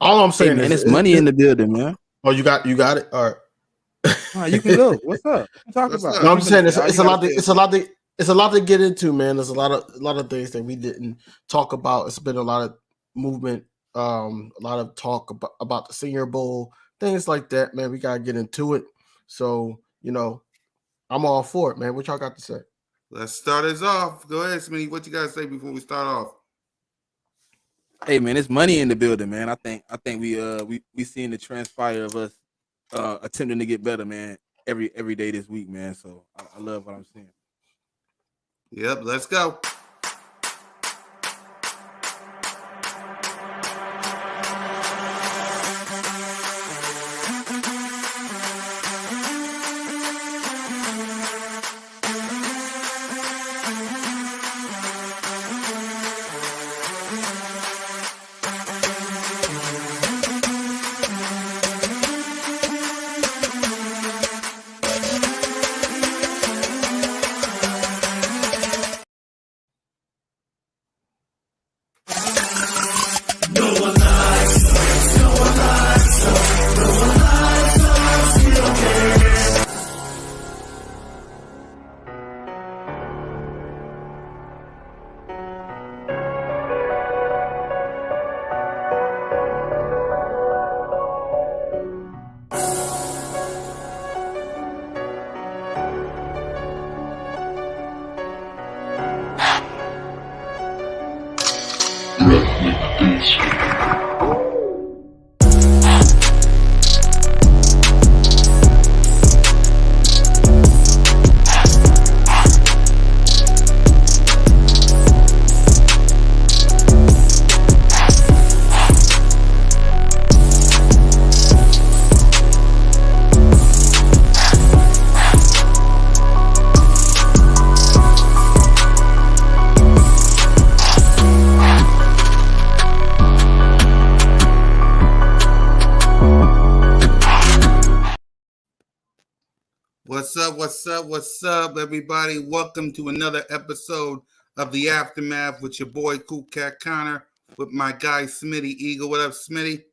All I'm saying man, is it's money in the building, man. Oh, you got it. All right. You can go. What's up? What you talking about? No, I'm saying it's a lot. It's a lot to get into, man. There's a lot of things that we didn't talk about. It's been a lot of movement, a lot of talk about the Senior Bowl, things like that, man. We gotta get into it. So I'm all for it, man. What y'all got to say? Let's start us off. Go ahead, Smitty. What you got to say before we start off? Hey, man, it's money in the building, man. I think we seeing the transpire of us attempting to get better, man. Every day this week, man. So I love what I'm seeing. Yep, let's go. What's up, everybody? Welcome to another episode of The Aftermath with your boy, Cool Cat Connor, with my guy, Smitty Eagle. What up, Smitty?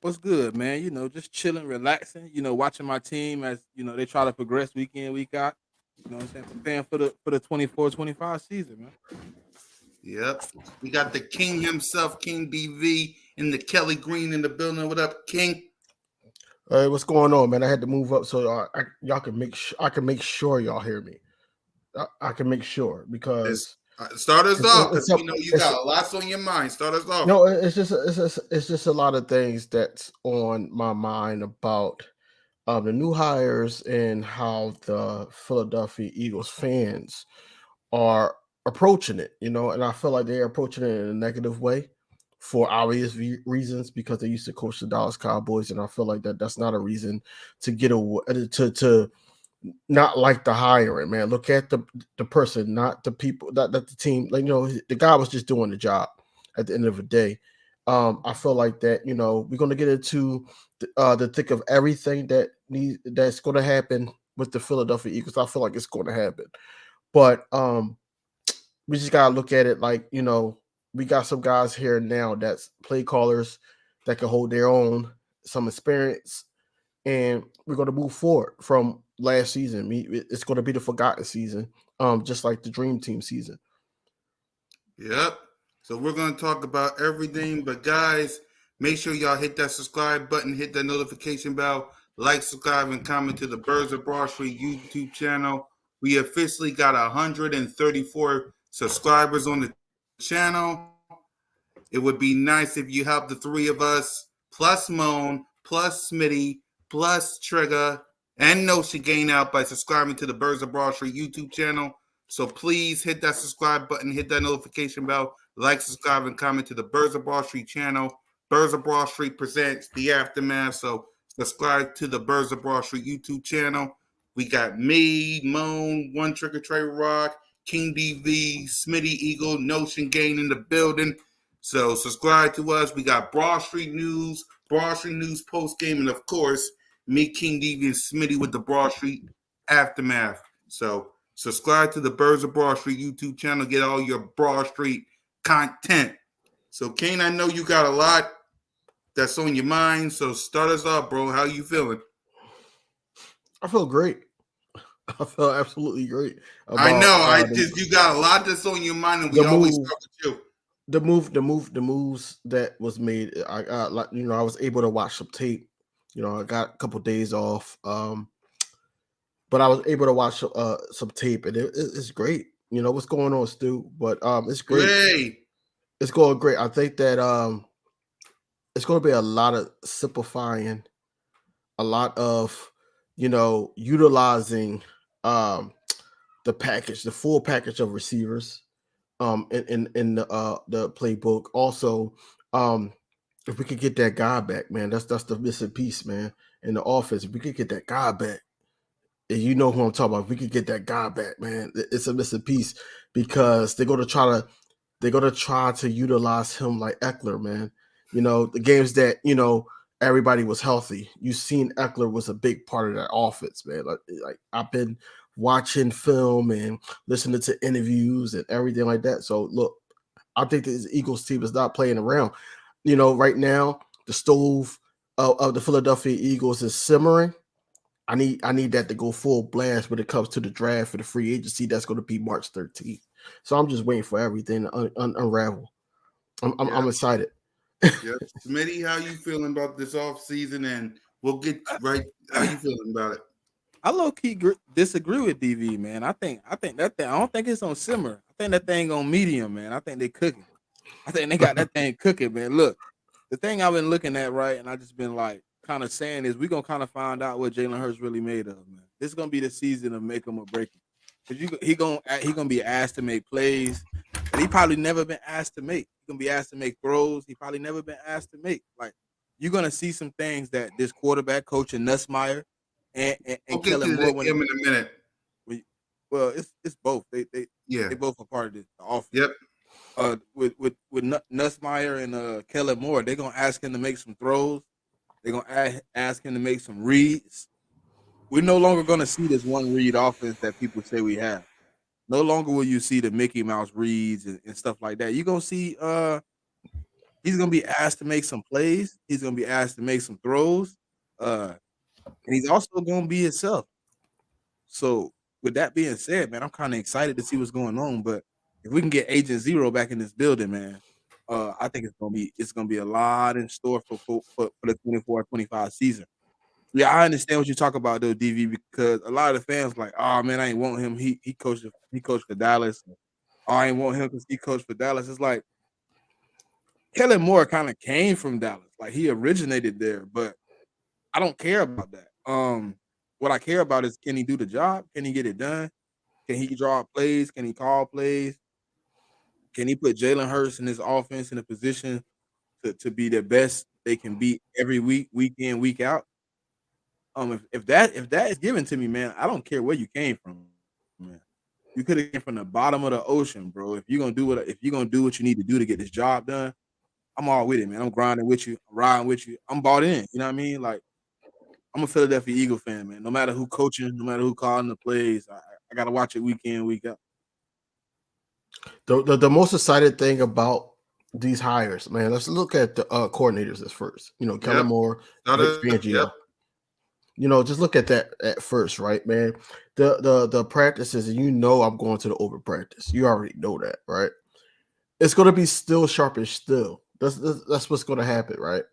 What's good, man? Just chilling, relaxing, watching my team as, they try to progress week in, week out. You know what I'm saying? Preparing for the 24-25 season, man. Yep. We got the king himself, King DV, and the Kelly Green in the building. What up, King? Hey, what's going on, man? I had to move up so y'all can I can make sure y'all hear me. I can make sure because start us off because we know you got lots on your mind. Start us off. No, it's just a lot of things that's on my mind about the new hires and how the Philadelphia Eagles fans are approaching it. And I feel like they're approaching it in a negative way for obvious reasons because they used to coach the Dallas Cowboys, and I feel like that's not a reason to get away to not like the hiring, man. Look at the person, not the people, that the team. Like the guy was just doing the job at the end of the day. I feel like that, we're going to get into the thick of everything that's going to happen with the Philadelphia Eagles. I feel like it's going to happen, but we just got to look at it like, we got some guys here now that's play callers that can hold their own, some experience, and we're going to move forward from last season. It's going to be the forgotten season, just like the Dream Team season. Yep. So we're going to talk about everything, but guys, make sure y'all hit that subscribe button, hit that notification bell, like, subscribe, and comment to the Birds of Broad Street YouTube channel. We officially got 134 subscribers on the channel. It would be nice if you help the three of us, plus Moan, plus Smitty, plus Trigger, and Notion gain out by subscribing to the Birds of Broad Street YouTube channel. So please hit that subscribe button, hit that notification bell, like, subscribe, and comment to the Birds of Broad Street channel. Birds of Broad Street presents The Aftermath. So subscribe to the Birds of Broad Street YouTube channel. We got me, Moan, One Trigger Trey Rock, King DV, Smitty Eagle, Notion Gain in the building. So subscribe to us. We got Broad Street News post game, and of course, me, King DV, and Smitty with the Broad Street Aftermath. So subscribe to the Birds of Broad Street YouTube channel. Get all your Broad Street content. So, Kane, I know you got a lot that's on your mind. So start us off, bro. How you feeling? I feel great. I feel absolutely great I know. about You got a lot that's on your mind, and we the always move, start with you. the moves that was made. I got like I was able to watch some tape. I got a couple days off, but I was able to watch some tape, and it's great. What's going on, Stu? But it's great. Hey, It's going great. I think that it's going to be a lot of simplifying, a lot of utilizing the package, the full package of receivers in the playbook. Also, if we could get that guy back, man, that's the missing piece, man, in the offense. If we could get that guy back, and you know who I'm talking about, if we could get that guy back, man, it's a missing piece because they're gonna try to utilize him like Eckler, man. The games that everybody was healthy. You seen Eckler was a big part of that offense, man. Like I've been watching film and listening to interviews and everything like that. So look, I think this Eagles team is not playing around. Right now the stove of the Philadelphia Eagles is simmering. I need that to go full blast when it comes to the draft for the free agency. That's going to be March 13th. So I'm just waiting for everything to unravel. I'm excited. yeah, Smitty, how you feeling about this off season? And we'll get right. How you feeling about it? I low key disagree with DV, man. I think that thing. I don't think it's on simmer. I think that thing on medium, man. I think they cooking. I think they got that thing cooking, man. Look, the thing I've been looking at, right, and I just been like kind of saying is we're gonna kind of find out what Jalen Hurts really made of, man. This is gonna be the season of make him or break him. Cause he gonna be asked to make plays that he probably never been asked to make. He's gonna be asked to make throws he probably never been asked to make. Like you're gonna see some things that this quarterback coach and Nussmeier and We'll get Kellen to Moore him in a minute. well, it's both. They Yeah. both are part of the offense. Yep. With Nussmeier and Kellen Moore, they're gonna ask him to make some throws. They're gonna ask him to make some reads. We're no longer gonna see this one read offense that people say we have. No longer will you see the Mickey Mouse reads and stuff like that. You're gonna see he's gonna be asked to make some plays. He's gonna be asked to make some throws. And he's also gonna be himself. So with that being said, man, I'm kind of excited to see what's going on. But if we can get Agent Zero back in this building, man, I think it's gonna be a lot in store for the 24-25 season. Yeah, I understand what you talk about though, DV, because a lot of the fans like, oh man, I ain't want him. He coached for Dallas. Oh, I ain't want him because he coached for Dallas. It's like Kellen Moore kind of came from Dallas, like he originated there, but I don't care about that. What I care about is can he do the job? Can he get it done? Can he draw plays? Can he call plays? Can he put Jalen Hurts and his offense in a position to be the best they can be every week in, week out? If that is given to me, man, I don't care where you came from, man. You could have came from the bottom of the ocean, bro. If you're gonna do what you need to do to get this job done, I'm all with it, man. I'm grinding with you, I'm riding with you, I'm bought in. You know what I mean? Like I'm a Philadelphia Eagle fan, man. No matter who coaching, no matter who calling the plays, I gotta watch it week in, week out. The most excited thing about these hires, man, let's look at the coordinators at first. Kellen Moore, Vic Fangio. Yep. Just look at that at first, right, man? The practices, and I'm going to the open practice. You already know that, right? It's going to be still sharpish still. That's what's going to happen, right?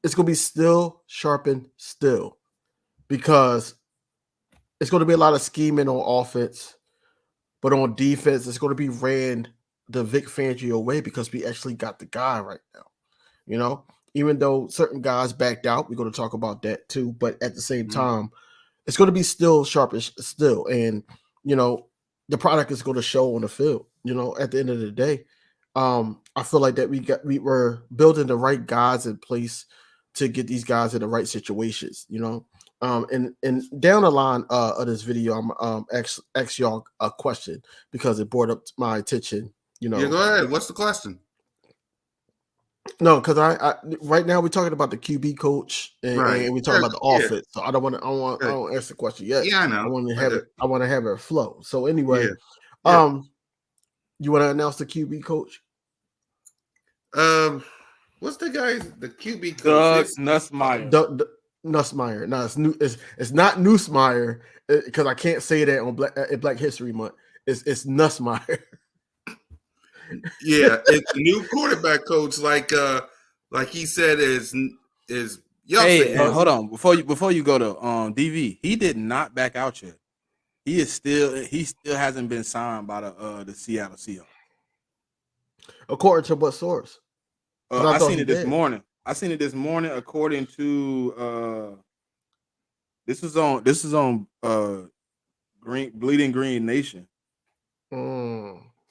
It's going to be still sharpened still because it's going to be a lot of scheming on offense, but on defense, it's going to be ran the Vic Fangio way because we actually got the guy right now. Even though certain guys backed out, we're going to talk about that too. But at the same time, it's going to be still sharpish still. And, the product is going to show on the field, at the end of the day. I feel like that we were building the right guys in place to get these guys in the right situations, and down the line of this video, I'm ask y'all a question because it brought up my attention. Yeah, go ahead. What's the question? No, because I right now we're talking about the QB coach and we're talking about the offense. So I don't answer the question yet. Yeah, I know. I want to have it. I want to have it flow. So anyway, you want to announce the QB coach? What's the guy's the QB Doug coach? Nussmeier. Nussmeier. No, it's not Nussmeier because I can't say that on Black History Month. It's Nussmeier. Yeah, it's the new quarterback coach. Like he said, is y'all Hey, say and it. hold on before you go to DV. He did not back out yet. He still hasn't been signed by the Seattle Seahawks. According to what source? I I thought seen he it this did. morning. According to this is on Bleeding Green Nation.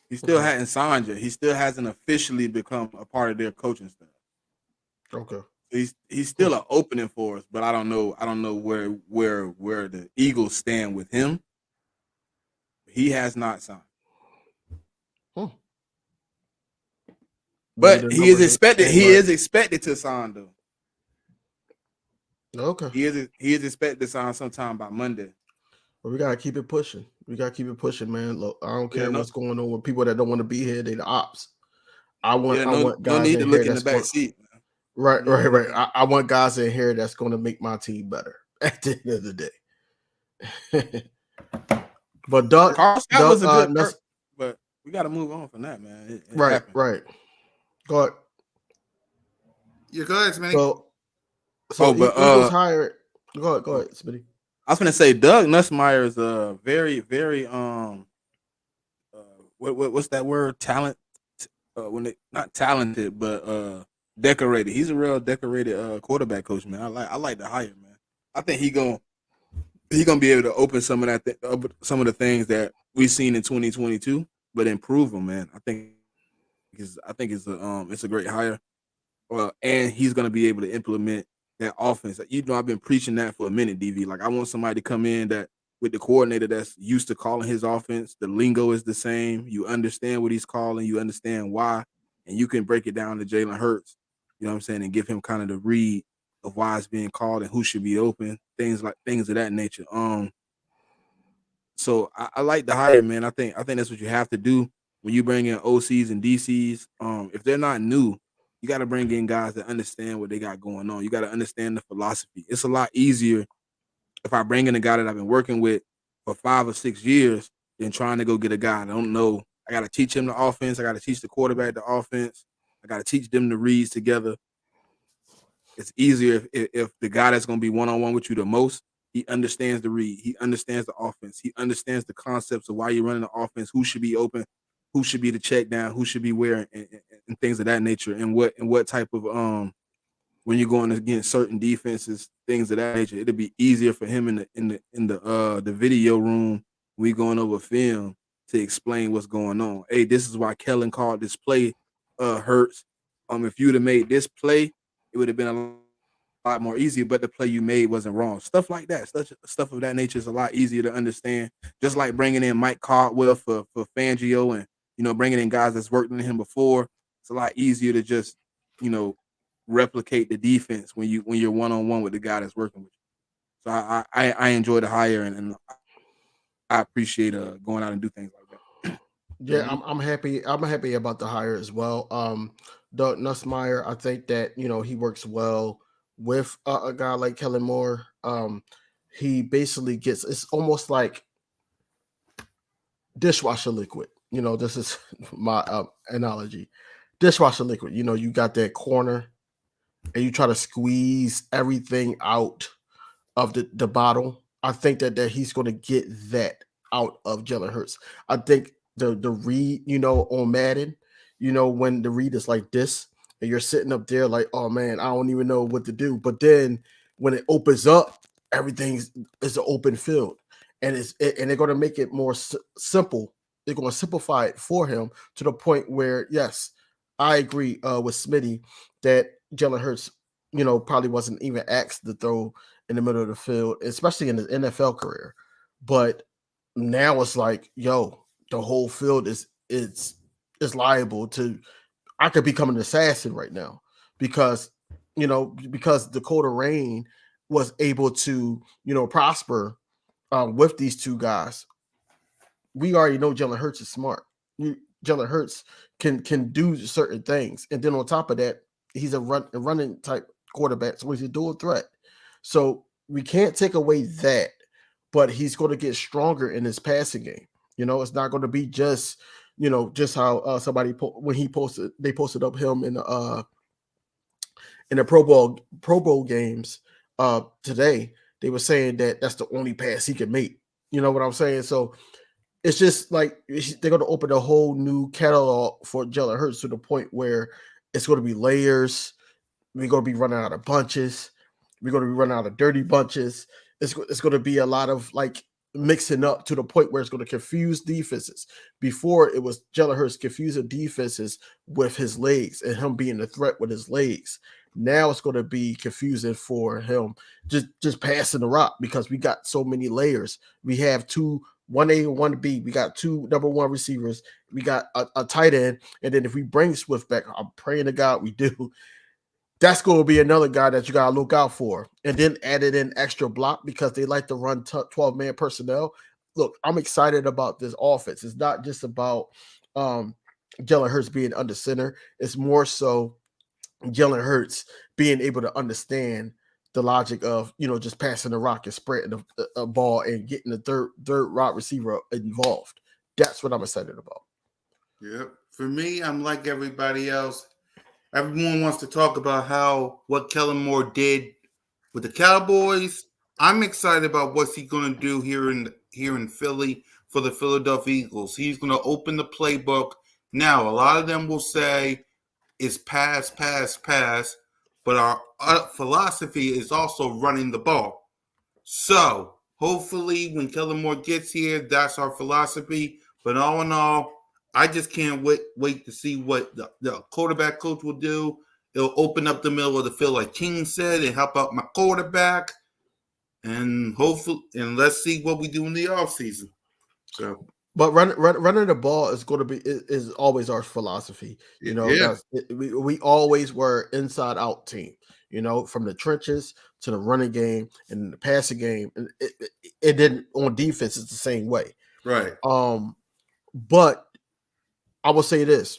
He still hadn't signed yet. He still hasn't officially become a part of their coaching staff. Okay. He's still an opening for us, but I don't know where the Eagles stand with him. He has not signed. But he is expected to sign though. Okay. He is expected to sign sometime by Monday. But we gotta keep it pushing. Man. Look, I don't care what's going on with people that don't want to be here. They the ops. I want guys no need in to here look in the back seat. Right. I want guys in here that's going to make my team better at the end of the day. But Doug was a good work, but we got to move on from that, man. It happened. Right. Go ahead. Yeah, go ahead, Smitty. So Eagles hired. Go ahead, Smitty. I was going to say Doug Nussmeier is a very, very what's that word? Talent. Not talented, but decorated. He's a real decorated quarterback coach, man. I like the hire, man. I think he gonna be able to open some of the things that we've seen in 2022, but improve them, man. I think it's a great hire. And he's gonna be able to implement that offense. I've been preaching that for a minute, DV. Like I want somebody to come in that with the coordinator that's used to calling his offense. The lingo is the same. You understand what he's calling. You understand why. And you can break it down to Jalen Hurts, you know what I'm saying, and give him kind of the read of why it's being called and who should be open, things of that nature. So I like the hire, man. I think that's what you have to do when you bring in OCs and DCs. If they're not new, you got to bring in guys that understand what they got going on. You got to understand the philosophy. It's a lot easier if I bring in a guy that I've been working with for 5 or 6 years than trying to go get a guy I don't know. I got to teach him the offense. I got to teach the quarterback the offense. I got to teach them the reads together. It's easier if the guy that's going to be one-on-one with you the most, he understands the read. He understands the offense. He understands the concepts of why you're running the offense, who should be open, who should be the check down, who should be where, and things of that nature, and what type of when you're going against certain defenses, things of that nature. It'll be easier for him in the video room. We going over film to explain what's going on. Hey, this is why Kellen called this play Hurts. If you'd have made this play, it would have been a lot more easier, but the play you made wasn't wrong. Stuff like that, stuff of that nature is a lot easier to understand. Just like bringing in Mike Caldwell for Fangio, and bringing in guys that's worked with him before. It's a lot easier to just replicate the defense when you're one-on-one with the guy that's working with you. So I enjoy the hire, and I appreciate going out and do things like that. Yeah, I'm happy. I'm happy about the hire as well. Doug Nussmeier, I think that he works well with a guy like Kellen Moore. He basically gets, it's almost like dishwasher liquid. This is my analogy. Dishwasher liquid. You got that corner, and you try to squeeze everything out of the bottle. I think that he's going to get that out of Jalen Hurts. I think the read, on Madden, when the read is like this, and you're sitting up there like, oh man, I don't even know what to do. But then when it opens up, everything is an open field, and they're going to make it more simple. They're going to simplify it for him to the point where, yes, I agree with Smitty that Jalen Hurts, probably wasn't even asked to throw in the middle of the field, especially in his NFL career. But now it's like, yo, the whole field is liable to. I could become an assassin right now because Dakota Rain was able to prosper with these two guys. We already know Jalen Hurts is smart. Jalen Hurts can do certain things, and then on top of that, he's a running type quarterback, so he's a dual threat. So we can't take away that, but he's going to get stronger in his passing game. It's not going to be just just how somebody when they posted up him in the Pro Bowl games today. They were saying that that's the only pass he can make. You know what I'm saying? So it's just like they're going to open a whole new catalog for Jalen Hurts to the point where it's going to be layers. We're going to be running out of bunches. We're going to be running out of dirty bunches. It's going to be a lot of like mixing up to the point where it's going to confuse defenses. Before it was Jalen Hurts confusing defenses with his legs and him being a threat with his legs. Now it's going to be confusing for him just passing the rock because we got so many layers. We have 1A and 1B. We got 2 number 1 receivers. We got a tight end. And then if we bring Swift back, I'm praying to God we do. That's going to be another guy that you got to look out for. And then added in extra block because they like to run 12-man personnel. Look, I'm excited about this offense. It's not just about Jalen Hurts being under center. It's more so Jalen Hurts being able to understand the logic of, just passing the rock and spreading a ball and getting the third wide receiver involved. That's what I'm excited about. Yep. For me, I'm like everybody else. Everyone wants to talk about what Kellen Moore did with the Cowboys. I'm excited about what he's going to do here in Philly for the Philadelphia Eagles. He's going to open the playbook. Now, a lot of them will say it's pass, but our philosophy is also running the ball. So, hopefully, when Kellen Moore gets here, that's our philosophy. But all in all, I just can't wait to see what the quarterback coach will do. It'll open up the middle of the field, like King said, and help out my quarterback. And let's see what we do in the offseason. So, but running the ball is going to be is always our philosophy. We always were inside out team. From the trenches to the running game and the passing game, and it didn't on defense. It's the same way, right? But I will say this: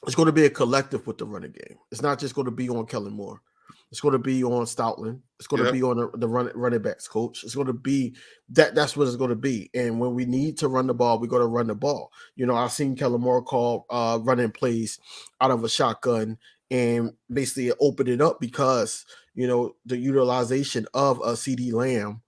it's going to be a collective with the running game. It's not just going to be on Kellen Moore. It's going to be on Stoutland. It's going to be on the running backs coach. It's going to be that's what it's going to be. And when we need to run the ball, we're going to run the ball. I've seen Kellen Moore call running plays out of a shotgun and basically open it up because, the utilization of a CD Lamb,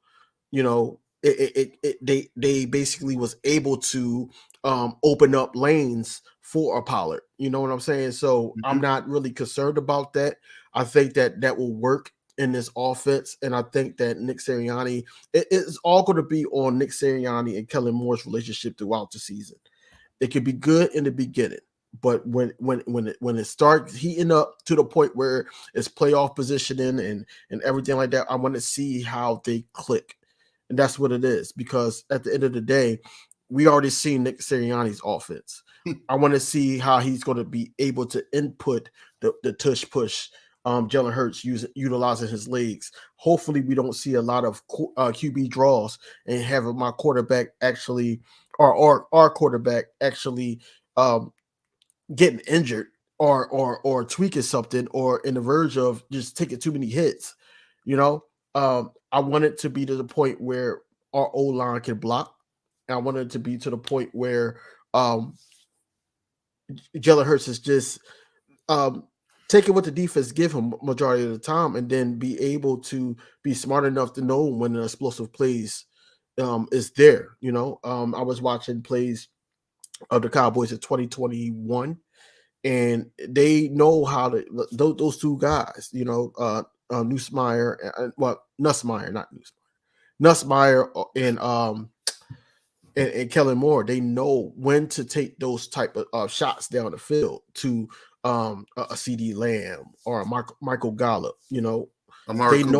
they basically was able to open up lanes for a Pollard. You know what I'm saying? So I'm not really concerned about that. I think that will work in this offense. And I think that Nick Sirianni, it's all going to be on Nick Sirianni and Kellen Moore's relationship throughout the season. It could be good in the beginning, but when it starts heating up to the point where it's playoff positioning and everything like that, I want to see how they click. And that's what it is, because at the end of the day, we already seen Nick Sirianni's offense. I want to see how he's going to be able to input the tush push. Jalen Hurts utilizing his legs. Hopefully, we don't see a lot of QB draws and having my quarterback actually, or our quarterback actually getting injured or tweaking something or in the verge of just taking too many hits. I want it to be to the point where our O-line can block. And I want it to be to the point where Jalen Hurts is just taking what the defense give him majority of the time and then be able to be smart enough to know when an explosive plays is there. I was watching plays of the Cowboys in 2021, and they know how to those two guys, Nussmeier, Nussmeier, not Nussmeier, and Kellen Moore. They know when to take those type of shots down the field to a CD Lamb or a Michael Gallup. They know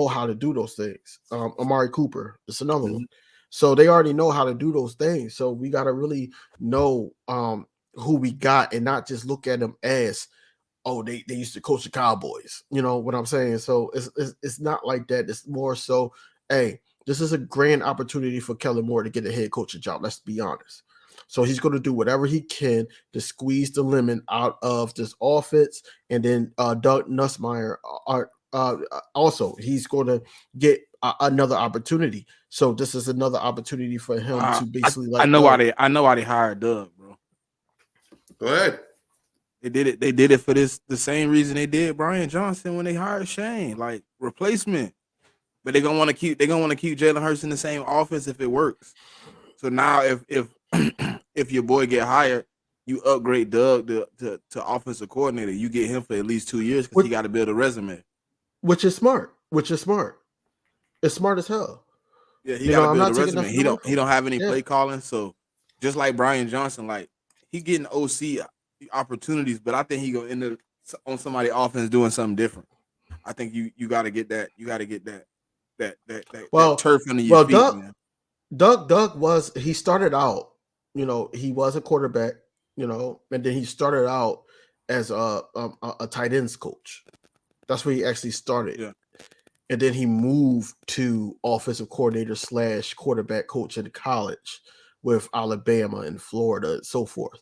how to do those things. Amari Cooper, it's another one. So they already know how to do those things. So we got to really know who we got and not just look at them as, oh, they used to coach the Cowboys. You know what I'm saying? So it's not like that. It's more so, hey, this is a grand opportunity for Kellen Moore to get a head coaching job. Let's be honest. So he's going to do whatever he can to squeeze the lemon out of this offense. And then Doug Nussmeier also, he's going to get another opportunity. So this is another opportunity for him to basically I know why they hired Doug, bro. Go ahead. They did it for the same reason they did Brian Johnson when they hired Shane, like replacement. But they're gonna want to keep Jalen Hurts in the same offense if it works. So now if if your boy get hired, you upgrade Doug to offensive coordinator. You get him for at least 2 years because he got to build a resume. Which is smart. It's smart as hell. Yeah, he got to build a resume. He don't have any play calling. So just like Brian Johnson, like he getting OC opportunities, but I think he gonna end up on somebody offense doing something different. I think you got to get that. You got to get that turf under your feet, man. Doug he started out, he was a quarterback, and then he started out as a tight ends coach. That's where he actually started. Yeah. And then he moved to offensive coordinator / quarterback coach in college with Alabama and Florida and so forth.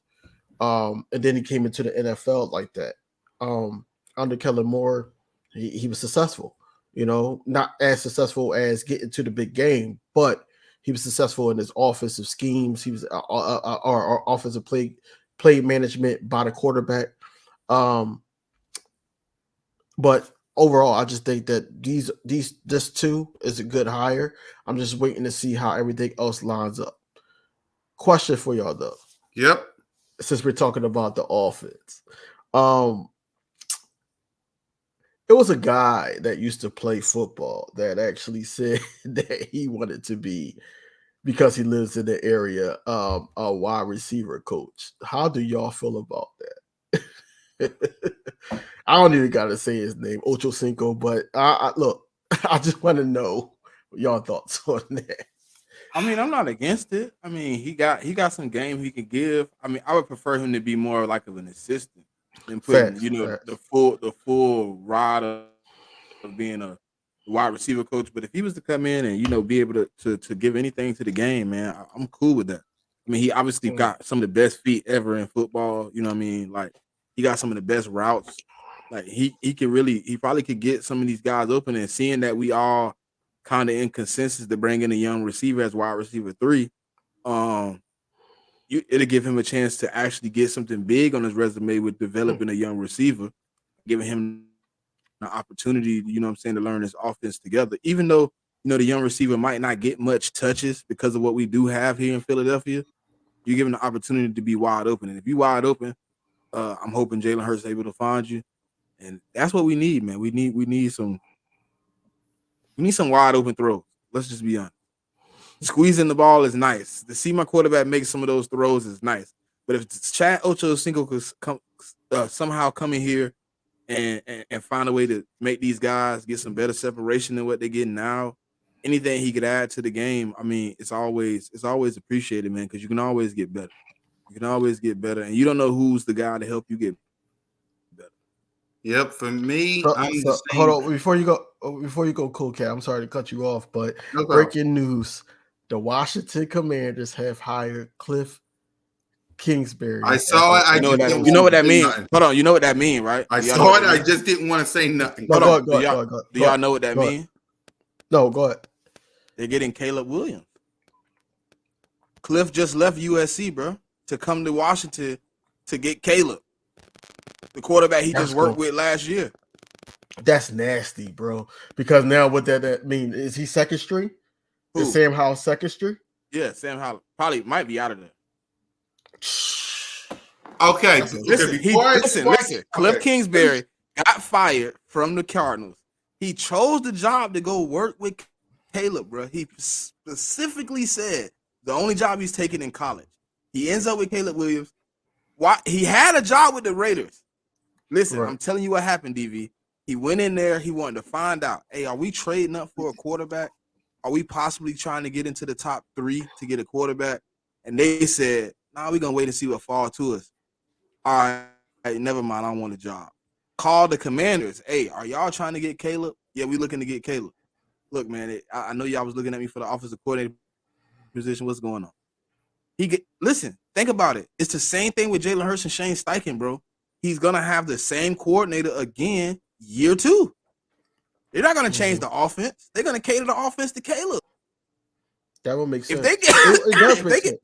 And then he came into the NFL like that. Under Kellen Moore, he was successful, not as successful as getting to the big game, but he was successful in his offensive schemes. He was our offensive play management by the quarterback. But overall, I just think that this too is a good hire. I'm just waiting to see how everything else lines up. Question for y'all though. Yep. Since we're talking about the offense, it was a guy that used to play football that actually said that he wanted to be, because he lives in the area, a wide receiver coach. How do y'all feel about that? I don't even got to say his name, Ocho Cinco, but look, I just want to know y'all thoughts on that. I mean, I'm not against it. I mean, he got some game he can give. I mean, I would prefer him to be more like of an assistant than putting, the full rod of being a wide receiver coach. But if he was to come in and be able to give anything to the game, man, I'm cool with that. I mean, he obviously got some of the best feet ever in football. You know what I mean? Like, he got some of the best routes. Like, he probably could get some of these guys open, and seeing that we all kind of in consensus to bring in a young receiver as wide receiver 3, it'll give him a chance to actually get something big on his resume with developing a young receiver, giving him an opportunity, to learn this offense together. Even though, the young receiver might not get much touches because of what we do have here in Philadelphia, you give him the opportunity to be wide open. And if you're wide open, I'm hoping Jalen Hurts is able to find you. And that's what we need, man. We need some wide open throws. Let's just be honest. Squeezing the ball is nice. To see my quarterback make some of those throws is nice. But if Chad Ochocinco could somehow come in here and find a way to make these guys get some better separation than what they're getting now, anything he could add to the game, I mean, it's always appreciated, man, because you can always get better. You can always get better, and you don't know who's the guy to help you get better. Yep, for me, hold on before you go, Cool Cat. I'm sorry to cut you off, but breaking news: the Washington Commanders have hired Cliff Kingsbury. I saw it. You know what that means. Hold on, you know what that means, right? I saw it. I just didn't want to say nothing. Go ahead. Do y'all know what that means? No, go ahead. They're getting Caleb Williams. Cliff just left USC, bro, to come to Washington to get Caleb, the quarterback he just worked with last year. That's nasty, bro. Because now what that mean? Is he second string? Who? Is Sam Howell second string? Yeah, Sam Howell probably might be out of there. Okay, listen. Cliff Kingsbury got fired from the Cardinals. He chose the job to go work with Caleb, bro. He specifically said the only job he's taking in college. He ends up with Caleb Williams. Why? He had a job with the Raiders. Listen, right. I'm telling you what happened, DV. He went in there. He wanted to find out, hey, are we trading up for a quarterback? Are we possibly trying to get into the top 3 to get a quarterback? And they said, nah, we're going to wait and see what falls to us. All right, never mind. I don't want a job. Call the Commanders. Hey, are y'all trying to get Caleb? Yeah, we looking to get Caleb. Look, man, I know y'all was looking at me for the offensive coordinator position. What's going on? Listen, think about it. It's the same thing with Jalen Hurts and Shane Steichen, bro. He's gonna have the same coordinator again year 2. They're not gonna change the offense. They're gonna cater the offense to Caleb. That would make sense. If they get, it does if make they sense.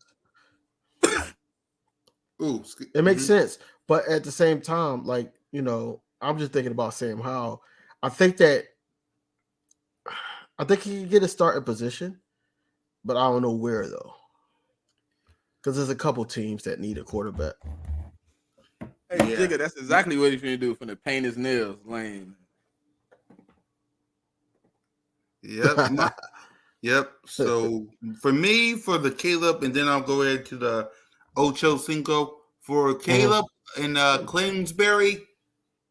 It makes sense. But at the same time, like, I'm just thinking about Sam Howell. I think he can get a starting position, but I don't know where though. Because there's a couple teams that need a quarterback. Hey, Jigga, that's exactly what he's gonna do from the paint his nails lane. Yep. Yep. So for me, for the Caleb, and then I'll go ahead to the Ocho Cinco. For Caleb and Kingsbury,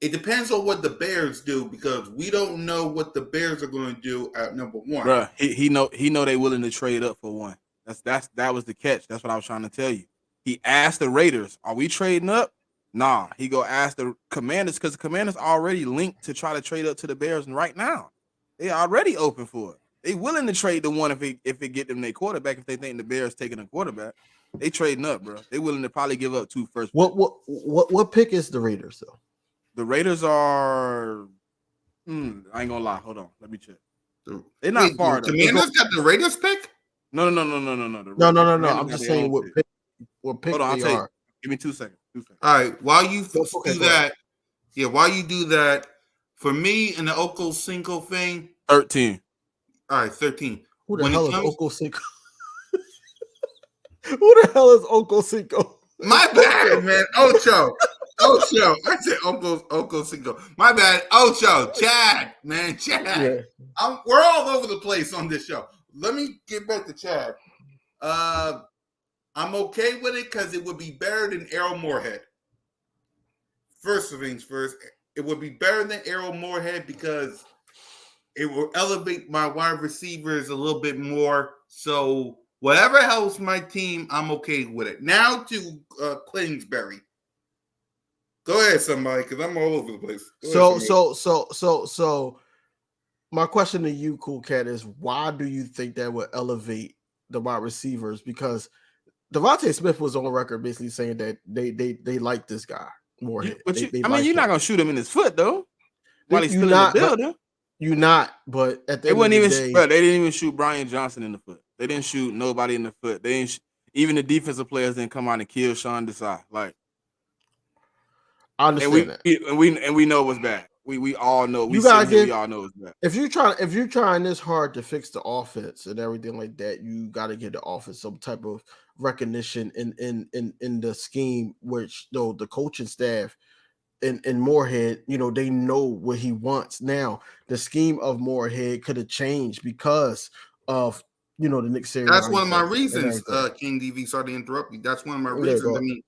it depends on what the Bears do because we don't know what the Bears are going to do at number 1. Bruh, he know they willing to trade up for one. That was the catch. That's what I was trying to tell you. He asked the Raiders, "Are we trading up?" Nah. He go ask the Commanders because the Commanders already linked to try to trade up to the Bears, and right now they already open for it. They willing to trade the one if it get them their quarterback. If they think the Bears taking a quarterback, they trading up, bro. They willing to probably give up 2 first. What pick is the Raiders though? The Raiders are. I ain't gonna lie. Hold on, let me check. They're not far. The Commanders got the Raiders pick? No. No. I'm just saying what pick Hold on, they are. Give me 2 seconds. All right. While you do that, for me in the Oko Cinco thing, 13. All right, 13. Who the hell is Oko Cinco? Who the hell is Oko Cinco? My bad, man. Ocho. I said Oko Cinco. My bad. Ocho. Chad, man. Chad. Yeah. We're all over the place on this show. Let me get back to Chad. I'm okay with it because it would be better than Errol Moorhead. First things first, it would be better than Errol Moorhead because it will elevate my wide receivers a little bit more. So whatever helps my team, I'm okay with it. Now to Kingsbury. Go ahead, somebody, because I'm all over the place. So my question to you, Cool Cat, is why do you think that would elevate the wide receivers? Because Devontae Smith was on record basically saying that they like this guy more. You're not gonna shoot him in his foot though. While he's still in the building. You're not, but at the end of the day, they didn't even shoot Brian Johnson in the foot. They didn't shoot nobody in the foot. They didn't. Even the defensive players didn't come out and kill Sean Desai. Like, I understand and we know it was bad. We all know. We all know it's bad. If you're trying this hard to fix the offense and everything like that, you got to give the offense some type of recognition in the scheme, which though the coaching staff and Moorhead, they know what he wants. Now, the scheme of Moorhead could have changed because of the Nick Sirianni. That's one of my reasons, King DV. Sorry to interrupt you. That's one of my reasons.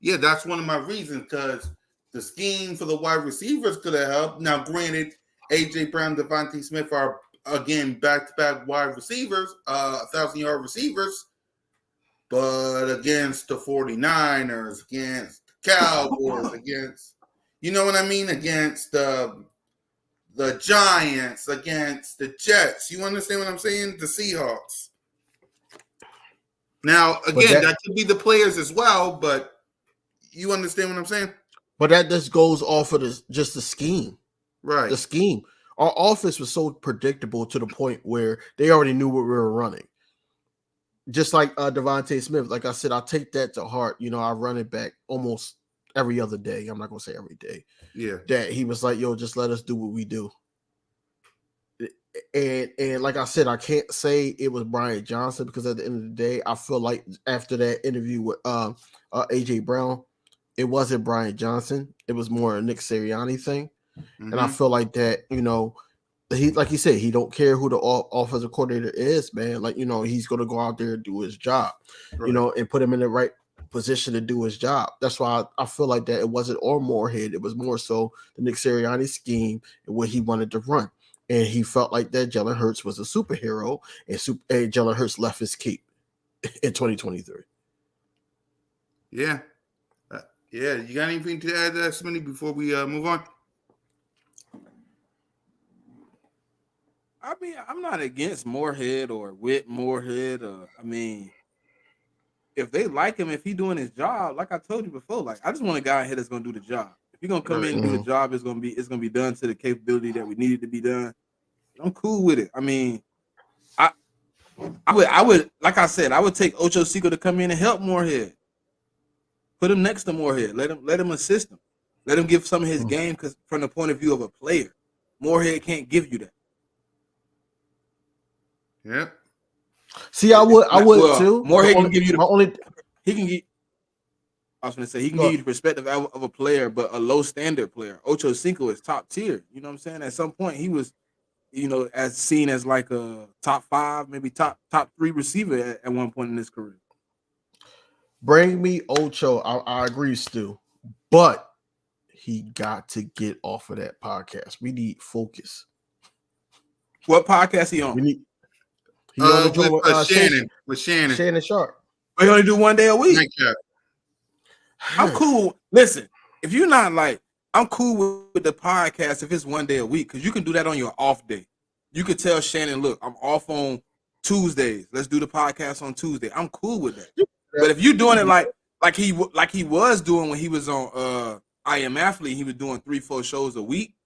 That's one of my reasons because the scheme for the wide receivers could have helped. Now, granted, AJ Brown, Devontae Smith are again back-to-back wide receivers, 1,000-yard receivers, but against the 49ers, against the Cowboys, against. You know what I mean? Against the Giants, against the Jets. You understand what I'm saying? The Seahawks. Now, again, that could be the players as well, but you understand what I'm saying? But that just goes off of just the scheme. Right. The scheme. Our offense was so predictable to the point where they already knew what we were running. Just like Devontae Smith. Like I said, I take that to heart. I run it back almost every other day. I'm not gonna say every day. Yeah. That he was like, yo, just let us do what we do. And like I said, I can't say it was Brian Johnson because at the end of the day, I feel like after that interview with AJ Brown, it wasn't Brian Johnson. It was more a Nick Sirianni thing. Mm-hmm. And I feel like that, he, like he said, he don't care who the offensive coordinator is, man. Like, he's gonna go out there and do his job, right. And put him in the right position to do his job. That's why I feel like that it wasn't all Moorhead. It was more so the Nick Sirianni scheme and what he wanted to run. And he felt like that Jalen Hurts was a superhero, and Jalen Hurts left his cape in 2023. Yeah. You got anything to add to that, Smitty, before we move on? I mean, I'm not against Moorhead or with Moorhead. if they like him, if he doing his job, like I told you before, like I just want a guy here that's gonna do the job. If you're gonna come in and do the job, it's gonna be done to the capability that we needed to be done. I'm cool with it. I mean, I would like I said, I would take Ocho Cinco to come in and help Moorhead. Put him next to Moorhead. Let him assist him. Let him give some of his game because from the point of view of a player, Moorhead can't give you that. Yep. See, I would too. Moorhead can give you the only. He can get. I was going to say he can give you the perspective of a player, but a low standard player. Ocho Cinco is top tier. You know what I'm saying? At some point, he was, as seen as like a top 5, maybe top 3 receiver at one point in his career. Bring me Ocho. I agree, Stu, but he got to get off of that podcast. We need focus. What podcast he on? We need. He on the joint with Shannon. Shannon Sharp. But he only do one day a week. Yeah. I'm cool. Listen, if you're not like, I'm cool with the podcast if it's one day a week because you can do that on your off day. You could tell Shannon, look, I'm off on Tuesdays. Let's do the podcast on Tuesday. I'm cool with that. But if you're doing it like he was doing when he was on I Am Athlete, he was doing 3-4 shows a week.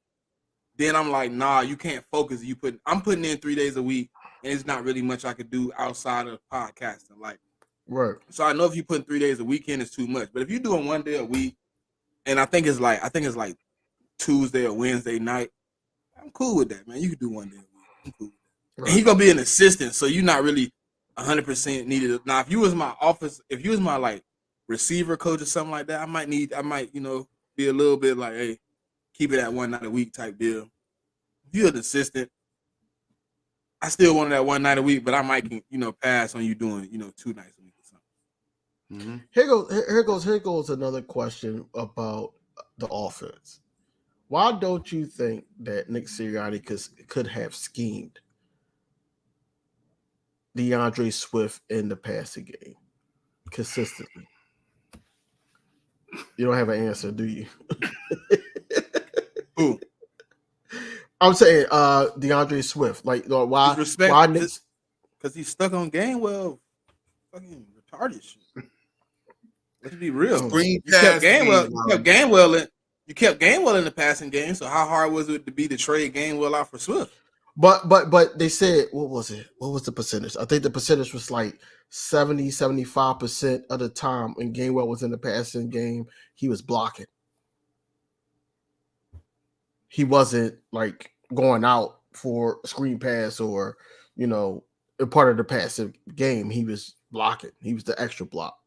Then I'm like, nah, you can't focus. I'm putting in 3 days a week, and it's not really much I could do outside of podcasting. Like, right. So I know if you put 3 days a week in, it's too much. But if you're doing 1 day a week, and I think it's like Tuesday or Wednesday night, I'm cool with that, man. You can do 1 day a week. I'm cool with that. Right. And he's gonna be an assistant, so you're not really 100% needed. Now, if you was my like receiver coach or something like that, I might be a little bit like, hey, keep it at 1 night a week type deal. If you're an assistant, I still wanted that 1 night a week, but I might pass on you doing 2 nights a week or something. Mm-hmm. Here goes another question about the offense. Why don't you think that Nick Sirianni could have schemed DeAndre Swift in the passing game consistently? You don't have an answer, do you? Who? I'm saying DeAndre Swift. Like, why? Why Nick? Because he's stuck on Gainwell. Fucking retarded shit. Let's be real. You kept Gainwell in the passing game. So how hard was it to be to trade Gainwell out for Swift? But they said, what was it? What was the percentage? I think the percentage was like 70-75% of the time when Gainwell was in the passing game, he was blocking. He wasn't like going out for a screen pass or, a part of the passive game. He was blocking. He was the extra block,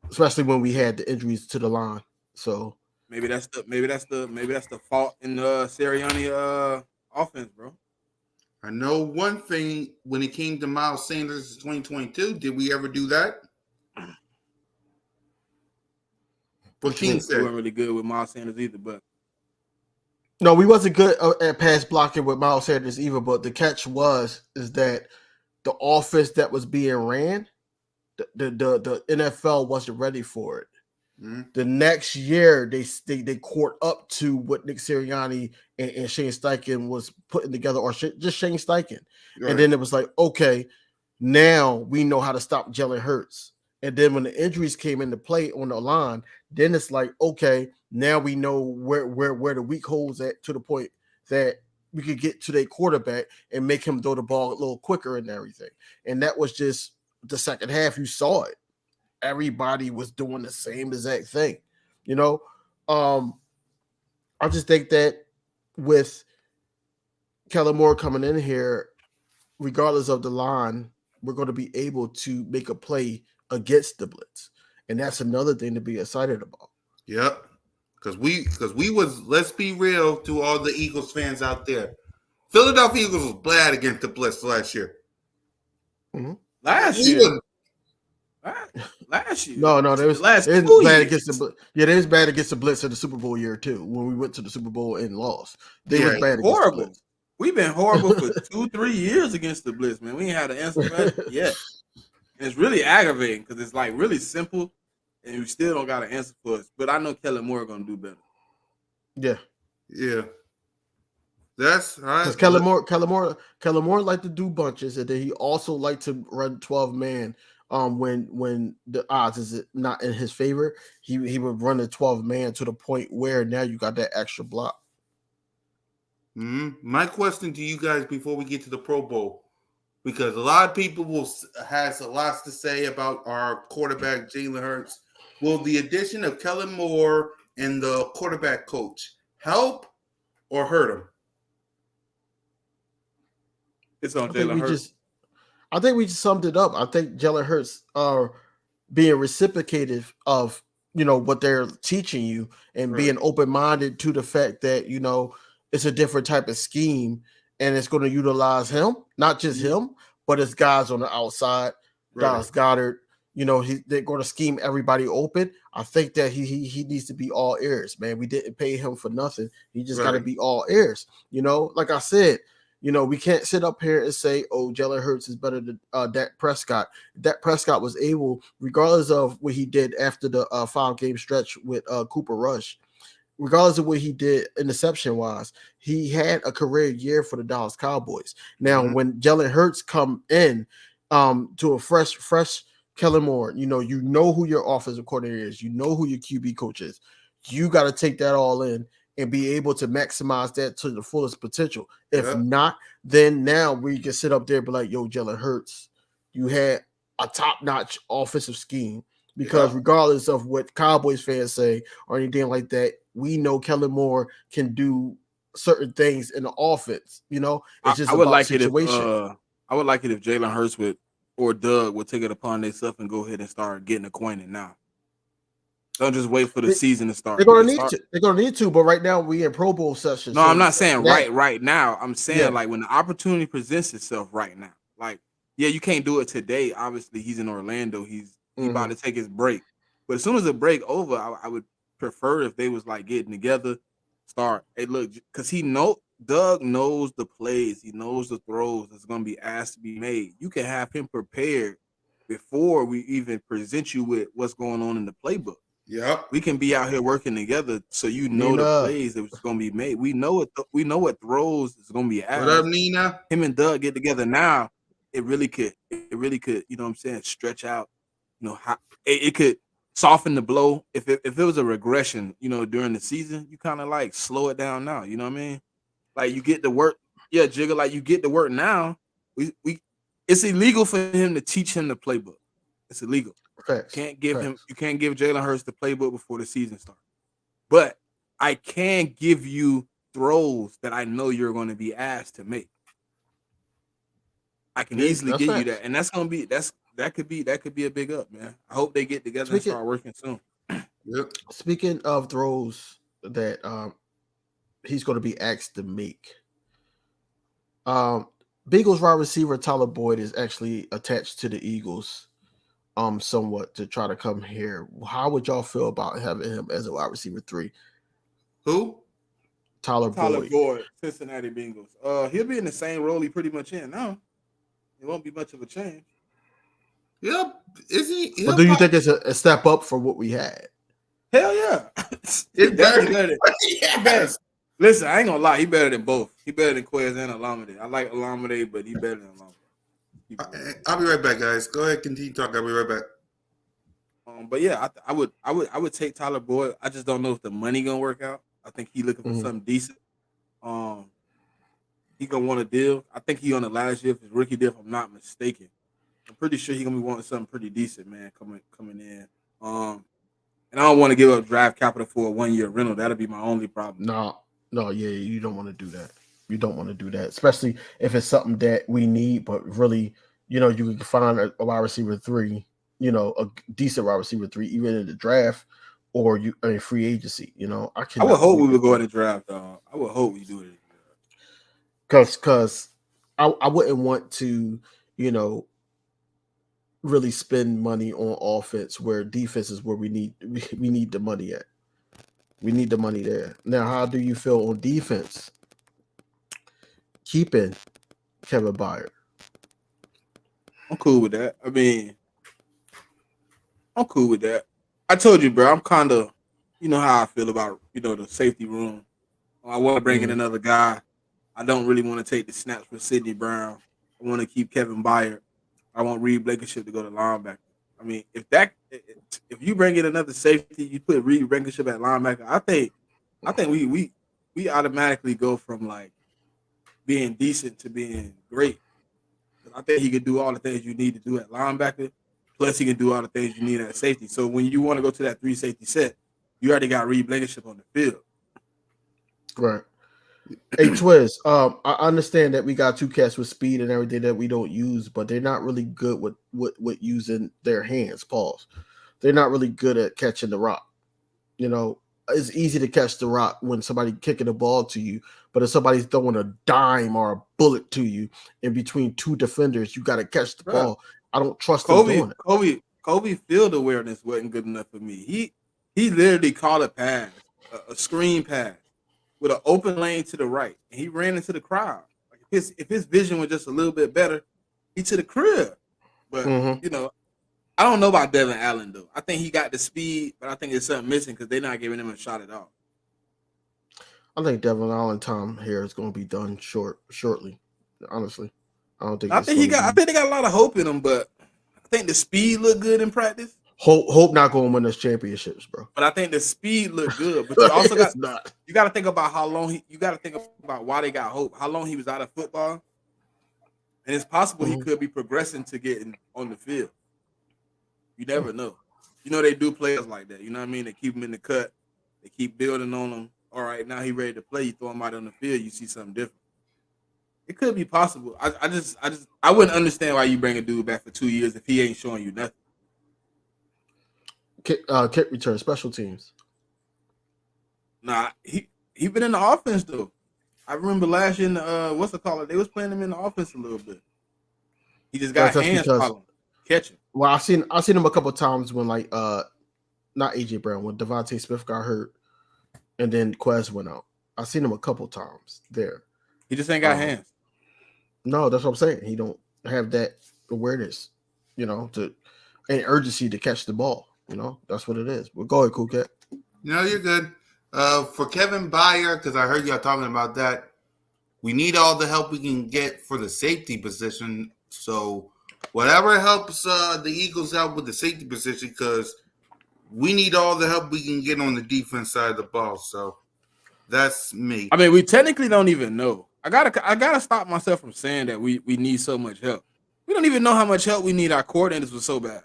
especially when we had the injuries to the line. So maybe that's the fault in the Sirianni offense, bro. I know one thing when it came to Miles Sanders in 2022. Did we ever do that? What King said, we weren't really good with Miles Sanders either, but no, we wasn't good at pass blocking with Miles Sanders either. But the catch is that the offense that was being ran, the NFL wasn't ready for it. Mm-hmm. The next year, they caught up to what Nick Sirianni and Shane Steichen was putting together, or just Shane Steichen. Right. And then it was like, okay, now we know how to stop Jalen Hurts. And then when the injuries came into play on the line, then it's like, okay, now we know where the weak holes at, to the point that we could get to their quarterback and make him throw the ball a little quicker and everything. And that was just the second half. You saw it. Everybody was doing the same exact thing. I just think that with Kellen Moore coming in here, regardless of the line, we're going to be able to make a play against the blitz. And that's another thing to be excited about. Yep. Because we was, let's be real to all the Eagles fans out there. Philadelphia Eagles was bad against the blitz last year. Mm-hmm. Last year. No, they was bad against the blitz. Yeah, they was bad against the blitz in the Super Bowl year too. When we went to the Super Bowl and lost, they was bad. Horrible. Against the blitz. We've been horrible for 2-3 years against the blitz, man. We ain't had an answer for that yet. And it's really aggravating because it's like really simple, and we still don't got an answer for us. But I know Kellen Moore gonna do better. Yeah. That's right. Because Kellen Moore liked to do bunches, and then he also liked to run 12-man when the odds is not in his favor, he would run a 12 man to the point where now you got that extra block. My question to you guys before we get to the Pro Bowl, because a lot of people has a lot to say about our quarterback Jalen Hurts. Will the addition of Kellen Moore and the quarterback coach help or hurt him? It's on Jalen Hurts. I think we just summed it up. I think Jalen Hurts are being reciprocated of what they're teaching you and being open-minded to the fact that it's a different type of scheme and it's going to utilize him, not just him, but it's guys on the outside. Dallas Goedert, they're going to scheme everybody open. I think that he needs to be all ears, man. We didn't pay him for nothing. He just got to be all ears. Like I said, we can't sit up here and say, oh, Jalen Hurts is better than Dak Prescott. Dak Prescott was able, regardless of what he did after the 5-game stretch with Cooper Rush, regardless of what he did interception-wise, he had a career year for the Dallas Cowboys. Now, when Jalen Hurts come in to a fresh Kellen Moore, you know who your offensive coordinator is. You know who your QB coach is. You got to take that all in and be able to maximize that to the fullest potential. If not, then now we can sit up there and be like, yo, Jalen Hurts, you had a top-notch offensive scheme. Because regardless of what Cowboys fans say or anything like that, we know Kellen Moore can do certain things in the offense. It's just I would like situation. I would like it if Jalen Hurts or Doug would take it upon themselves and go ahead and start getting acquainted now. Don't just wait for the season to start. They're gonna need to. They're gonna need to. But right now we in Pro Bowl session. No, so I'm not saying right now. I'm saying like when the opportunity presents itself right now. Like, you can't do it today. Obviously, he's in Orlando. He's about to take his break. But as soon as the break over, I would prefer if they was like getting together, start. Hey, look, because Doug knows the plays. He knows the throws that's going to be asked to be made. You can have him prepared before we even present you with what's going on in the playbook. Yeah, we can be out here working together, so the plays that's going to be made. We know what throws is going to be asked. What up, Nina? Him and Doug get together now. It really could. You know what I'm saying? Stretch out. How it could soften the blow. If it was a regression, during the season, you kind of like slow it down now. You know what I mean? Like you get to work, Jigga. Like you get to work now. It's illegal for him to teach him the playbook. It's illegal. You can't give Jalen Hurts the playbook before the season starts. But I can give you throws that I know you're going to be asked to make. I can easily give you that, and that could be a big up, man. I hope they get together and start working soon. Speaking of throws that he's going to be asked to make, Bengals wide receiver Tyler Boyd is actually attached to the Eagles, somewhat to try to come here. How would y'all feel about having him as a wide receiver 3? Who? Tyler Boyd, Cincinnati Bengals. He'll be in the same role he pretty much in now. It won't be much of a change. Yep. Is he? But do you think it's a step up for what we had? Hell yeah. It's better. Yes. Listen, I ain't gonna lie. He better than both. He better than Quez and Olamide. I like Olamide, but he better than Olamide. I'll be right back, guys. Go ahead, continue talking. I'll be right back. But yeah, I would take Tyler Boyd. I just don't know if the money gonna work out. I think he looking for something decent. He gonna want a deal. I think he on the last year of his rookie deal, if I'm not mistaken. I'm pretty sure he gonna be wanting something pretty decent, man, coming in. And I don't want to give up draft capital for a 1-year rental. That'll be my only problem. No, you don't want to do that. You don't want to do that, especially if it's something that we need, but really, you can find a wide receiver 3, a decent wide receiver 3, even in the draft or free agency. I would hope we would go in the draft, dog. I would hope we do it. Because I wouldn't want to, really spend money on offense where defense is where we need the money at. We need the money there. Now, how do you feel on defense? Keeping Kevin Byard. I'm cool with that. I mean, I'm cool with that. I told you, bro, I'm kind of, how I feel about, the safety room. I want to bring in another guy. I don't really want to take the snaps for Sidney Brown. I want to keep Kevin Byard. I want Reed Blankenship to go to linebacker. I mean, if you bring in another safety, you put Reed Blankenship at linebacker. I think we automatically go from like being decent to being great. I think he can do all the things you need to do at linebacker. Plus, he can do all the things you need at safety. So when you want to go to that 3 safety set, you already got Reed Blankenship on the field. Right. Hey, Twiz, I understand that we got two cats with speed and everything that we don't use, but they're not really good with using their hands. Pause. They're not really good at catching the rock. You know, it's easy to catch the rock when somebody kicking the ball to you, but if somebody's throwing a dime or a bullet to you in between two defenders, you got to catch the ball. I don't trust them doing it. Kobe field awareness wasn't good enough for me. He literally caught a pass, a screen pass, with an open lane to the right, and he ran into the crowd. Like if his vision was just a little bit better, he to the crib. But you know, I don't know about Devin Allen though. I think he got the speed, but I think there's something missing because they're not giving him a shot at all. I think Devin Allen time here is going to be done shortly. Honestly, I think they got a lot of hope in him, but I think the speed looked good in practice. Hope not going to win us championships, bro. But I think the speed looked good. But you also you got to think about how long you got to think about why they got hope. How long he was out of football, and it's possible he could be progressing to getting on the field. You never know. You know they do players like that. You know what I mean? They keep him in the cut. They keep building on him. All right, now he ready to play. You throw him out on the field, you see something different. It could be possible. I wouldn't understand why you bring a dude back for 2 years if he ain't showing you nothing. Kick return, special teams. Nah, he been in the offense though. I remember last year in the they was playing him in the offense a little bit. He just got hands problem catching. Well, I've seen him a couple of times when not AJ Brown, when Devontae Smith got hurt and then Quez went out. I've seen him a couple of times there. He just ain't got hands. No, that's what I'm saying. He don't have that awareness, and urgency to catch the ball. That's what it is. Well, go ahead, Cool Cat. No, you're good. For Kevin Byard, because I heard y'all talking about that, we need all the help we can get for the safety position. So whatever helps the Eagles out with the safety position, because we need all the help we can get on the defense side of the ball. So that's me. I mean, we technically don't even know. I gotta stop myself from saying that we need so much help. We don't even know how much help we need. Our coordinators were so bad.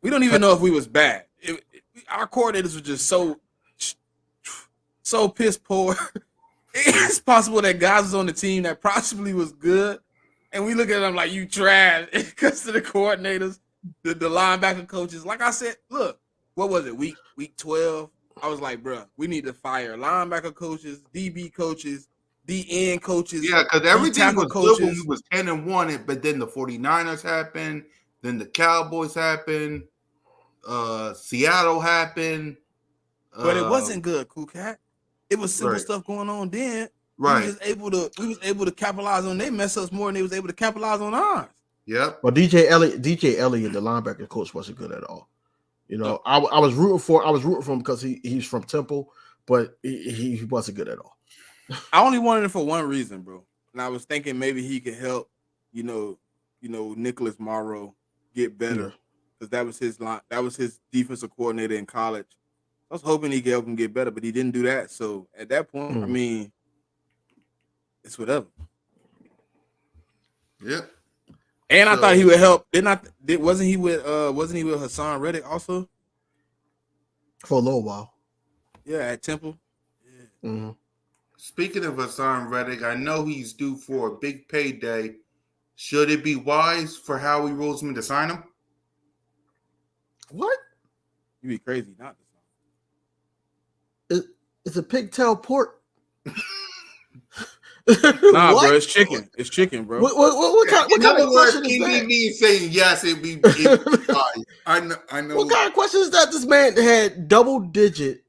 We don't even know if we was bad. Our coordinators were just so piss poor. It's possible that guys was on the team that possibly was good, and we look at them like you trash because of the coordinators, the linebacker coaches. Like I said, look, what was it? Week 12. I was like, bro, we need to fire linebacker coaches, DB coaches, DN coaches. Yeah, because everything was good when we was 10-1, but then the 49ers happened, then the Cowboys happened, Seattle happened. But it wasn't good, Cool Cat. It was simple stuff going on then. Right. We was able to capitalize on their mess ups more than they was able to capitalize on ours. Yep. Well, DJ Elliott, the linebacker coach, wasn't good at all. I was rooting for him because he's from Temple, but he wasn't good at all. I only wanted him for one reason, bro. And I was thinking maybe he could help, Nicholas Morrow get better. Because that was his defensive coordinator in college. I was hoping he could help him get better, but he didn't do that. So at that point, I mean, it's whatever. Yep. And I thought he would help. Wasn't he with Hassan Reddick also? For a little while. Yeah, at Temple. Yeah. Mm-hmm. Speaking of Hassan Reddick, I know he's due for a big payday. Should it be wise for Howie Roseman to sign him? What? You'd be crazy not to sign. It's a pigtail pork. Nah, bro, it's chicken. It's chicken, bro. What kind of question is that? Me saying yes, it'd be fine. I know. What kind of question is that? This man had double-digit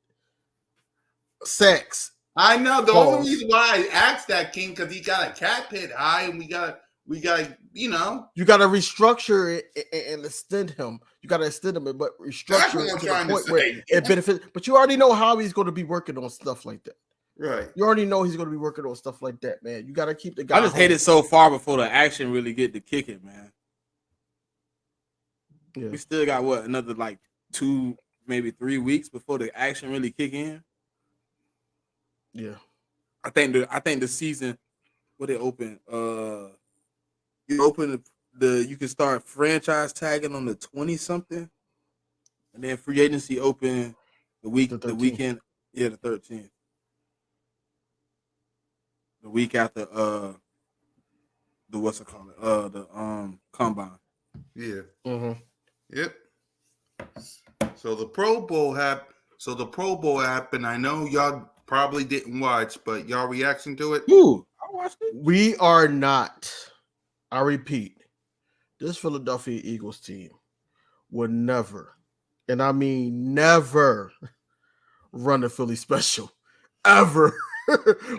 sacks. I know. The only reason why I asked that, King, because he got a cap hit high, and we got you got to restructure it and extend him. You got to extend him, but restructure it to the point where it benefits. But you already know how he's going to be working on stuff like that. Right. You already know he's going to be working on stuff like that, man. You got to keep the guy. I just hate it so far before the action really get to kicking, man. Yeah. We still got what, another like 2, maybe 3 weeks before the action really kick in. Yeah. I think the season, what they open, you open you can start franchise tagging on the 20-something, and then free agency open the weekend, the 13th. The week after the combine. Yeah. Mm-hmm. Yep. So the Pro Bowl happened. I know y'all probably didn't watch, but y'all reaction to it? Ooh, I watched it. We are not. I repeat, this Philadelphia Eagles team would never, and I mean never, run a Philly special ever.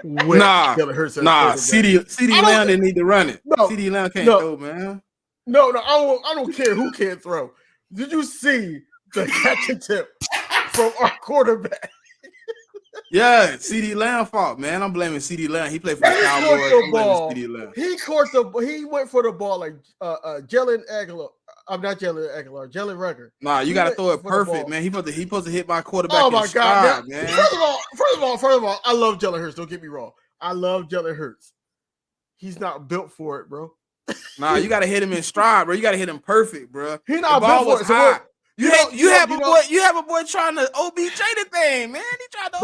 Nah, CeeDee Lamb didn't need to run it. No, CeeDee Lamb can't throw, man. No, I don't care who can't throw. Did you see the catch and tip from our quarterback? Yeah, CeeDee Lamb fault, man. I'm blaming CeeDee Lamb. He played for the Cowboys. I'm blaming CeeDee Lamb. He went for the ball like Jalen Aguilar. I'm not Jalen Aguilar. Jalen Reagor. Nah, you got to throw it perfect, man. He supposed to hit my quarterback. Oh my God, man! First of all, I love Jalen Hurts. Don't get me wrong. I love Jalen Hurts. He's not built for it, bro. Nah, you got to hit him in stride, bro. You got to hit him perfect, bro. He not built for it. High. You have a boy trying to OBJ the thing, man. He tried to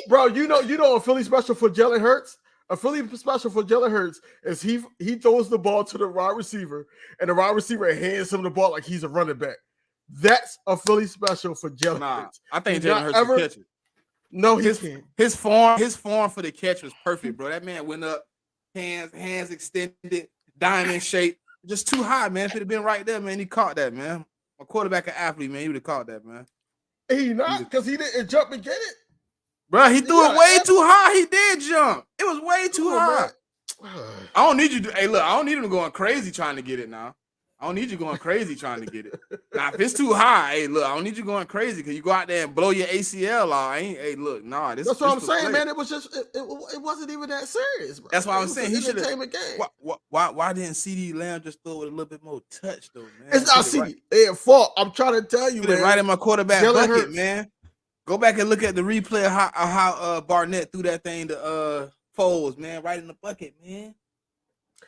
bro. You know a Philly special for Jalen Hurts. A Philly special for Jalen Hurts is he throws the ball to the wide receiver, and the wide receiver hands him the ball like he's a running back. That's a Philly special for Jalen Hurts. I think Jalen Hurts can catch it. No, he can't. His form for the catch was perfect, bro. That man went up, hands extended, diamond shape, just too high, man. If it had been right there, man, he caught that, man. A quarterback, an athlete, man, he would have caught that, man. He not because he didn't jump and get it. Bro, he threw it way too high. He did jump. It was way too high. I don't need you to. Hey, look, I don't need him going crazy trying to get it now. I don't need you going crazy trying to get it. Now, if it's too high, hey, look, I don't need you going crazy because you go out there and blow your ACL out. Hey, look, nah. That's what I'm saying, man. It was just, it wasn't even that serious, bro. That's why I'm saying he should have. Game. Why didn't CeeDee Lamb just throw it a little bit more touch, though, man? It's not CeeDee fault. I'm trying to tell you, man. Right in my quarterback bucket, man. Go back and look at the replay of how Barnett threw that thing to Foles, man, right in the bucket, man.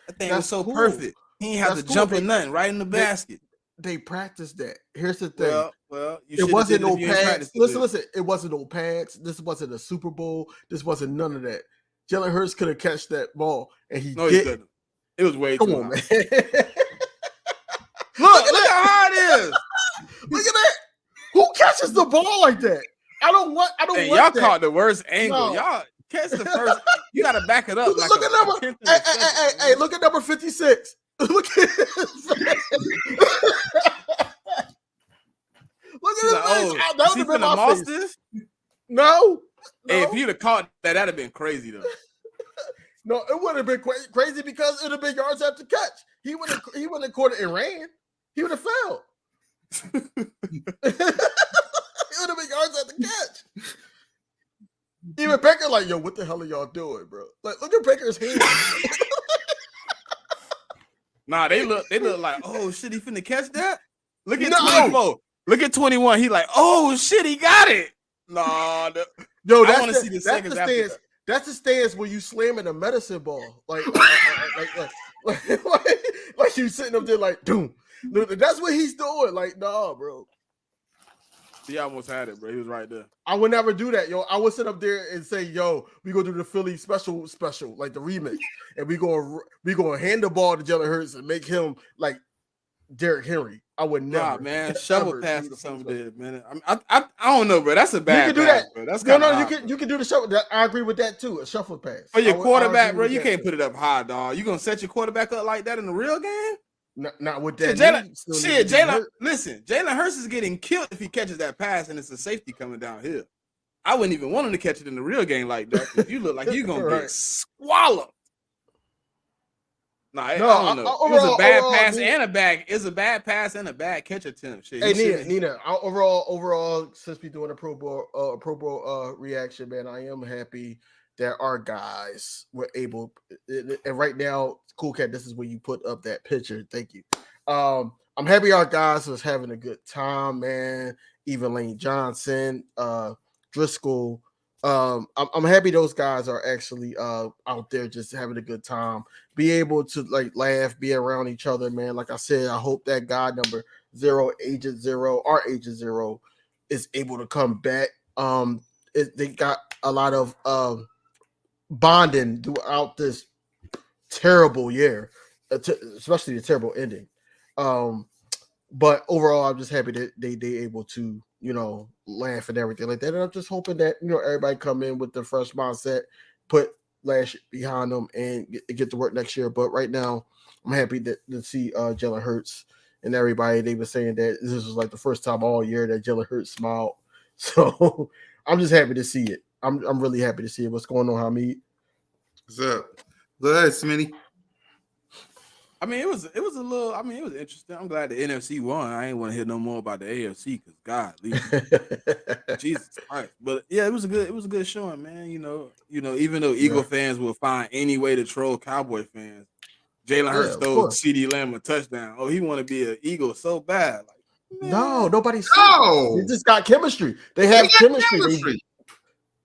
That thing was so perfect. He ain't have to jump in nothing, right in the basket. They practiced that. Here's the thing. Well, it wasn't no pads. Listen. It wasn't no pads. This wasn't a Super Bowl. This wasn't none of that. Jalen Hurts could have catched that ball, and he didn't. It was way too high. Man. look how high it is. Look at that. Who catches the ball like that? I don't want y'all that. Caught the worst angle. No. Y'all catch the first. You got to back it up. Look at number. Hey! Look at number 56. Look at his face. Look at his face. That would have been my face. This? No. Hey, if you'd have caught that, that'd have been crazy though. No, it would have been crazy because it would have been yards after catch. He wouldn't have caught it and ran. He would have failed. It would have been yards at the catch. Even Baker like, yo, what the hell are y'all doing, bro? Like, look at Baker's hands. Nah, they look like, oh shit, he finna catch that. Look at 24. Look at 21. He like, oh shit, he got it. Nah, yo, I want to see the seconds after that. That's the stance where you slam in a medicine ball, like you sitting up there like, doom. That's what he's doing. Like, nah, bro. He almost had it, bro. He was right there. I would never do that, yo. I would sit up there and say, yo, we gonna do the Philly special, like the remix, and we gonna hand the ball to Jalen Hurts and make him like Derrick Henry. I would never. Nah, man, shovel pass or something, man. I don't know, bro. That's a bad. You can do pass, that, bro. That's you can do the shovel. I agree with that too. A shuffle pass for your quarterback, bro. You can't put it up high, dog. You gonna set your quarterback up like that in the real game? Not with that. Jalen. Listen, Jalen Hurts is getting killed if he catches that pass and it's a safety coming downhill. I wouldn't even want him to catch it in the real game like that. You look like you're gonna get swallowed. Nah, I No, don't know. It was a overall, bad overall, pass Nina, and a bad. It's a bad pass and a bad catch attempt. Shit, hey he shouldn't. Nina, overall, since we doing a Pro Bowl reaction, man, I am happy that our guys were able. And right now, Cool Cat, this is where you put up that picture. Thank you. I'm happy our guys was having a good time, man. Even Lane Johnson, Driscoll. I'm happy those guys are actually out there just having a good time, be able to like laugh, be around each other, man. Like I said, I hope that guy number 0, Agent 0, our Agent 0 is able to come back. They got a lot of bonding throughout this terrible year, especially the terrible ending. But overall, I'm just happy that they able to, laugh and everything like that. And I'm just hoping that, everybody come in with the fresh mindset, put last year behind them and get to work next year. But right now, I'm happy to see Jalen Hurts and everybody. They were saying that this was like the first time all year that Jalen Hurts smiled. So I'm just happy to see it. I'm really happy to see it. What's going on, Hamid? What's up? Go ahead, Smitty. I mean, it was a little. I mean, it was interesting. I'm glad the NFC won. I ain't want to hear no more about the AFC because God, Jesus Christ. But yeah, it was a good showing, man. Even though Eagle fans will find any way to troll Cowboy fans, Jalen Hurts stole CeeDee Lamb a touchdown. Oh, he want to be an Eagle so bad. Like, no, nobody said no. They just got chemistry. They have chemistry.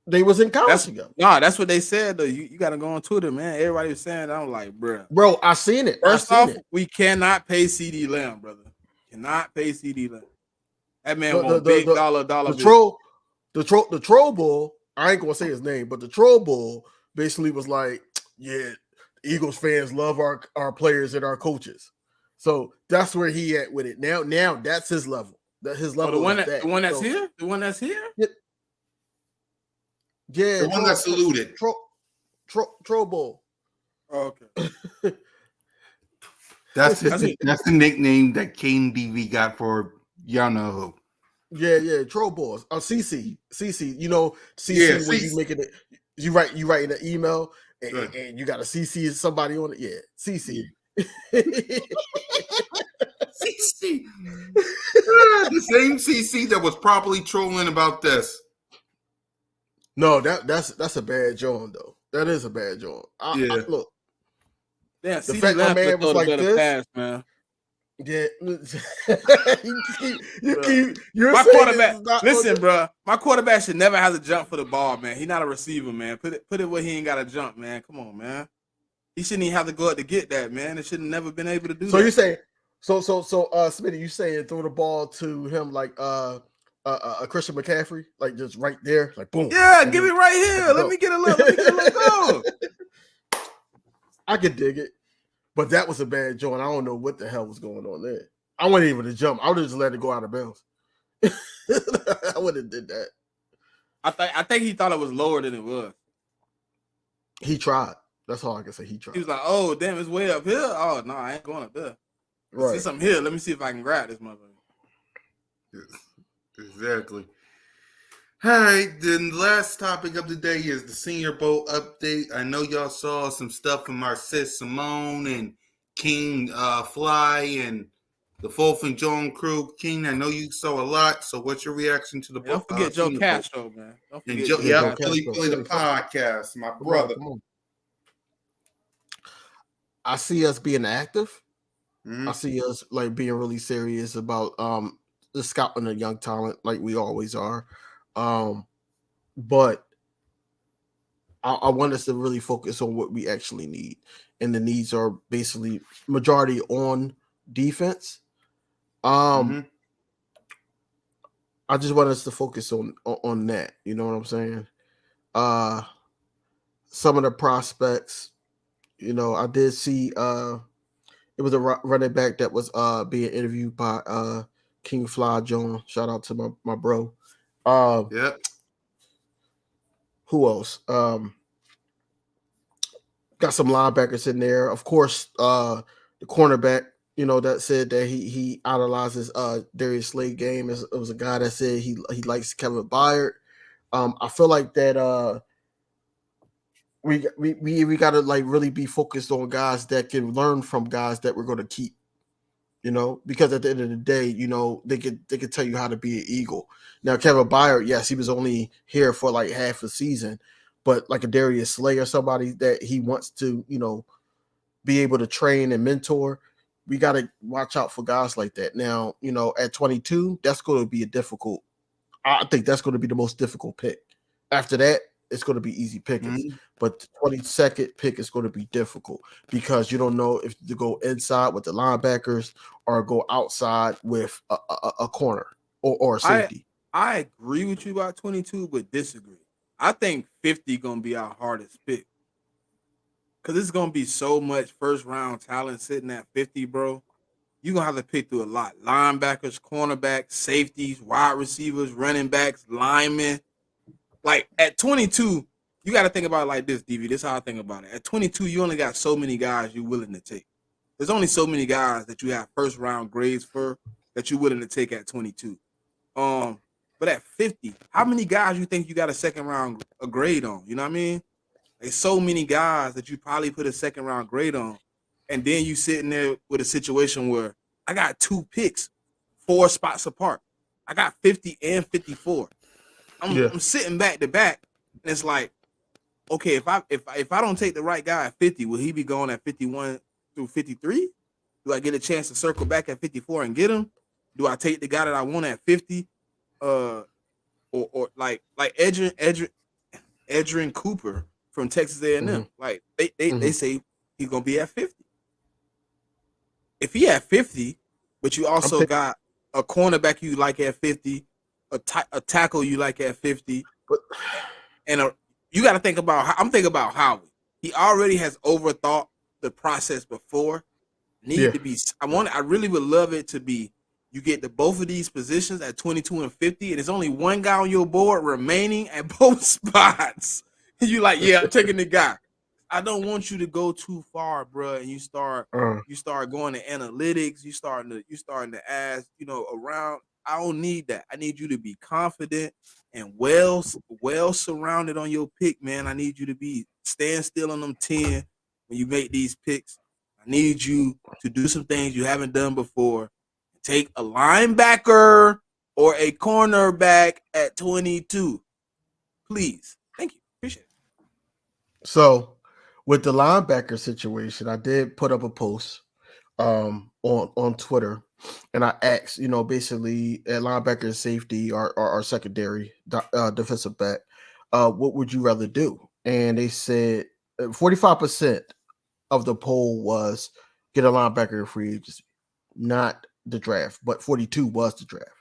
They was in college together. Nah, that's what they said though. You got to go on Twitter, man. Everybody was saying that. I'm like, bro, I seen it. First off, we cannot pay CeeDee Lamb, brother. Cannot pay CeeDee Lamb. That man wants big dollar. The troll bull. I ain't gonna say his name, but the troll bull basically was like, yeah, Eagles fans love our players and our coaches. So that's where he at with it. Now that's his level. That his level. The one that's here. The one that's here. Yeah, the one that saluted. Troll bull. Oh, okay. That's the nickname that Kane DV got for y'all know who. Yeah, troll balls. CC, CC. When you making it, you writing an email and you got a CC somebody on it. Yeah, CC. CC. The same CC that was properly trolling about this. No, that's a bad joint though. That is a bad joint. Look. Yeah, the fact my man was like this, pass, man. Yeah, my quarterback. Listen, bro, my quarterback should never have to jump for the ball, man. He's not a receiver, man. Put it where he ain't got to jump, man. Come on, man. He shouldn't even have to go out to get that, man. It should have never been able to do. So you say, Smitty, you saying throw the ball to him like a Christian McCaffrey, like just right there, like boom. Yeah, give it right here. Let me get a little go. I could dig it, but that was a bad joint. I don't know what the hell was going on there. I wasn't even to jump. I would have just let it go out of bounds. I would have did that. I think he thought it was lower than it was. He tried. That's all I can say. He tried. He was like, "Oh, damn, it's way up here. Oh no, I ain't going up there. Right. See something here. Let me see if I can grab this motherfucker." Exactly. All right, the last topic of the day is the Senior Bowl update. I know y'all saw some stuff from Marcus Simone and King Fly and the Wolf and Joan crew. King, I know you saw a lot. So, what's your reaction to the book? Don't forget Joe Castro, man. Don't forget Billy the podcast, my brother. I see us being active. Mm-hmm. I see us like being really serious about the scouting of young talent, like we always are. But I want us to really focus on what we actually need, and the needs are basically majority on defense. I just want us to focus on that. You know what I'm saying? Some of the prospects, I did see it was a running back that was being interviewed by King Fly John. Shout out to my bro. Yep. Who else? Got some linebackers in there. Of course, the cornerback, that said that he idolizes Darius Slade game. It was a guy that said he likes Kevin Byard. I feel like that we got to like really be focused on guys that can learn from guys that we're going to keep. Because at the end of the day, they could tell you how to be an Eagle. Now, Kevin Byard, yes, he was only here for like half a season, but like a Darius Slay or somebody that he wants to, be able to train and mentor, we got to watch out for guys like that. Now, at 22, that's going to be I think that's going to be the most difficult pick. After that, it's going to be easy pickings. Mhm. But the 22nd pick is going to be difficult because you don't know if to go inside with the linebackers or go outside with a corner or a safety. I agree with you about 22, but disagree. I think 50 gonna be our hardest pick because it's gonna be so much first round talent sitting at 50, bro. You're gonna have to pick through a lot: linebackers, cornerbacks, safeties, wide receivers, running backs, linemen. Like at 22, you got to think about it like this, DV. This is how I think about it. At 22, you only got so many guys you're willing to take. There's only so many guys that you have first round grades for that you're willing to take at 22. But at 50, how many guys you think you got a second round a grade on? You know what I mean? There's so many guys that you probably put a second round grade on, and then you sitting there with a situation where I got 2 picks, 4 spots apart. I got 50 and 54. I'm sitting back to back, and it's like, okay, if I don't take the right guy at 50, will he be going at 51 through 53? Do I get a chance to circle back at 54 and get him? Do I take the guy that I want at 50? Or like Edgerrin Cooper from Texas A&M. Mm-hmm. Like they say he's gonna be at 50. If he at 50, but you also got a cornerback you like at 50, a tackle you like at 50, and you got to think about. I'm thinking about Howie. He already has overthought the process before. To be. I really would love it to be. You get to both of these positions at 22 and 50, and there's only one guy on your board remaining at both spots. And you like, yeah, I'm taking the guy. I don't want you to go too far, bro. And you start going to analytics. You starting to ask, around. I don't need that. I need you to be confident and well surrounded on your pick, man. I need you to be stand still on them 10 when you make these picks. I need you to do some things you haven't done before. Take a linebacker or a cornerback at 22. Please. Thank you. Appreciate it. So with the linebacker situation, I did put up a post on Twitter, and I asked, basically at linebacker and safety or secondary defensive back, what would you rather do? And they said 45% of the poll was get a linebacker in free agency, not the draft, but 42 was the draft.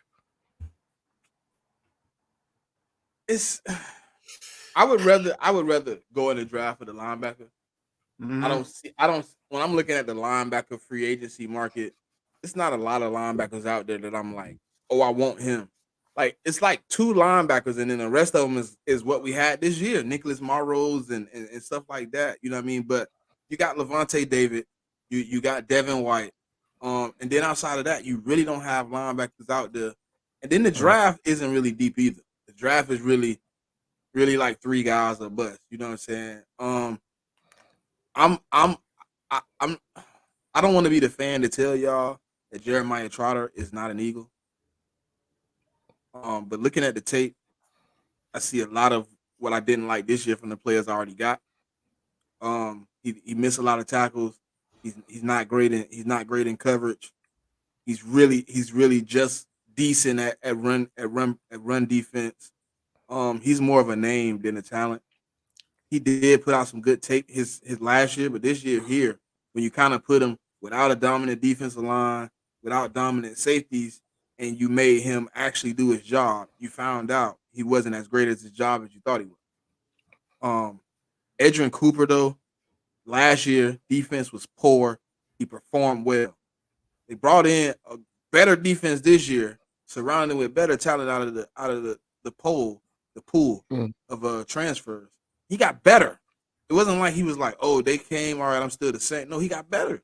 I would rather go in the draft for the linebacker. Mm-hmm. When I'm looking at the linebacker free agency market, it's not a lot of linebackers out there that I'm like, oh, I want him. Like it's like 2 linebackers, and then the rest of them is what we had this year, Nicholas Morrows and stuff like that. You know what I mean? But you got Levante David, you got Devin White, and then outside of that, you really don't have linebackers out there. And then the draft isn't really deep either. The draft is really like 3 guys or bust. You know what I'm saying? I don't want to be the fan to tell y'all that Jeremiah Trotter is not an Eagle. But looking at the tape, I see a lot of what I didn't like this year from the players I already got. He missed a lot of tackles. He's not great in coverage. He's really just decent at run defense. He's more of a name than a talent. He did put out some good tape his last year, but this year here, when you kind of put him without a dominant defensive line, without dominant safeties, and you made him actually do his job, you found out he wasn't as great as his job as you thought he was. Edgerrin Cooper, though, last year, defense was poor. He performed well. They brought in a better defense this year, surrounded with better talent out of the pool of transfers. He got better. It wasn't like he was like, oh, they came, all right, I'm still the same. No, he got better.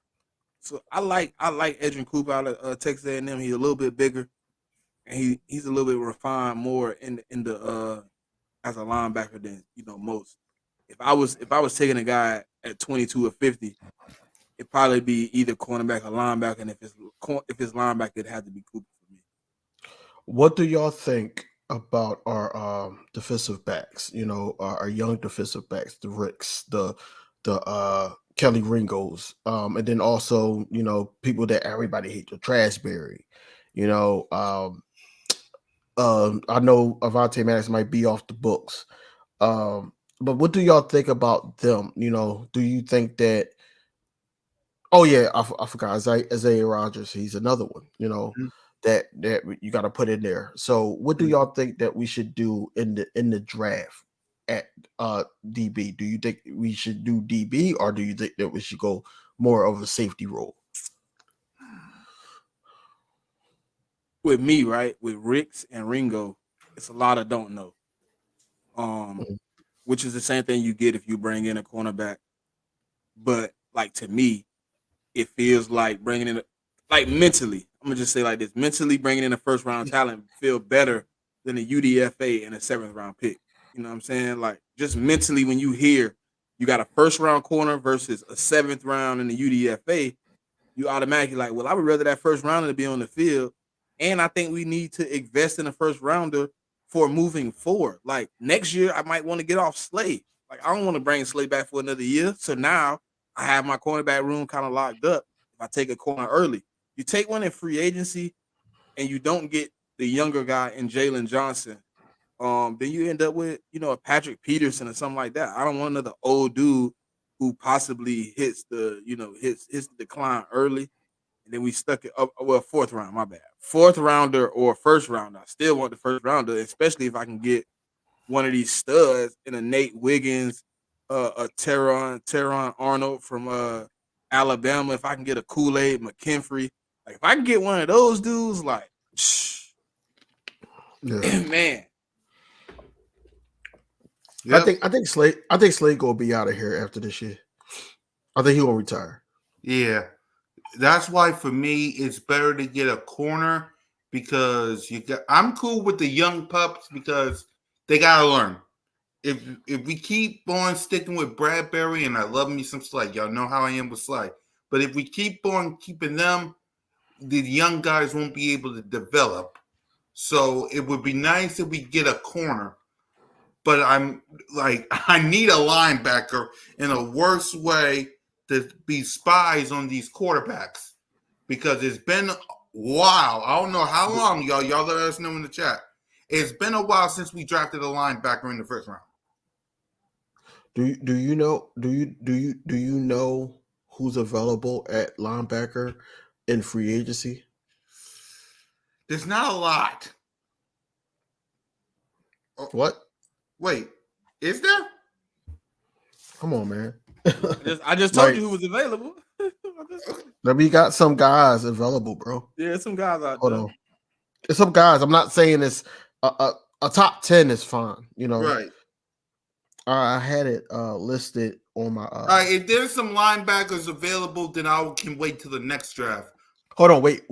So I like Edgerrin Cooper out of Texas A&M. He's a little bit bigger, and he's a little bit refined more in the as a linebacker than most. if I was taking a guy at 22 or 50, it'd probably be either cornerback or linebacker, and if it's linebacker, it'd have to be Cooper for me. What do y'all think about our defensive backs? You know, our young defensive backs, the Ricks, the Kelly Ringos, and then also, you know, people that everybody hates, the Trashberry. You know, I know Avonte Maddox might be off the books, but what do y'all think about them? You know, do you think that? Oh yeah, I forgot Isaiah Rogers. He's another one. You know, that you got to put in there. So, what do y'all think that we should do in the draft at DB? Do you think we should do DB, or do you think that we should go more of a safety role? With me, right, with Ricks and Ringo, it's a lot of don't know. Which is the same thing you get if you bring in a cornerback. But like, to me, it feels like bringing in like mentally. I'm gonna just say like this: mentally, bringing in a first round talent feel better than a UDFA and a 7th round pick. You know what I'm saying? Like, just mentally, when you hear you got a first round corner versus a 7th round in the UDFA, you automatically like, well, I would rather that first rounder to be on the field. And I think we need to invest in a first rounder for moving forward. Like, next year, I might want to get off Slay. Like, I don't want to bring Slay back for another year. So now I have my cornerback room kind of locked up. If I take a corner early, you take one in free agency and you don't get the younger guy in Jalen Johnson, then you end up with, you know, a Patrick Peterson or something like that. I don't want another old dude who possibly hits the decline early. And then we stuck it up. Well, 4th round, my bad. 4th rounder or first rounder. I still want the first rounder, especially if I can get one of these studs in a Nate Wiggins, a Teron Arnold from Alabama. If I can get a Kool-Aid McKinfrey, like if I can get one of those dudes, like, man. Yep. I think Slade gonna be out of here after this year. I think he gonna retire. Yeah. That's why for me it's better to get a corner, because I'm cool with the young pups because they gotta learn. If we keep on sticking with Bradbury, and I love me some Slay, y'all know how I am with Slay, but if we keep on keeping them, the young guys won't be able to develop. So it would be nice if we get a corner, but I'm like, I need a linebacker in a worse way to be spies on these quarterbacks, because it's been a while. I don't know how long, y'all let us know in the chat. It's been a while since we drafted a linebacker in the first round. Do you know who's available at linebacker in free agency? There's not a lot. What? Wait, is there? Come on, man. I just told you who was available. We got some guys available, bro. Yeah, some guys out Hold there. on. There's some guys. I'm not saying it's a top 10 is fine. You know, Right. I had it listed on my. All right, if there's some linebackers available, then I can wait till the next draft. Hold on, wait.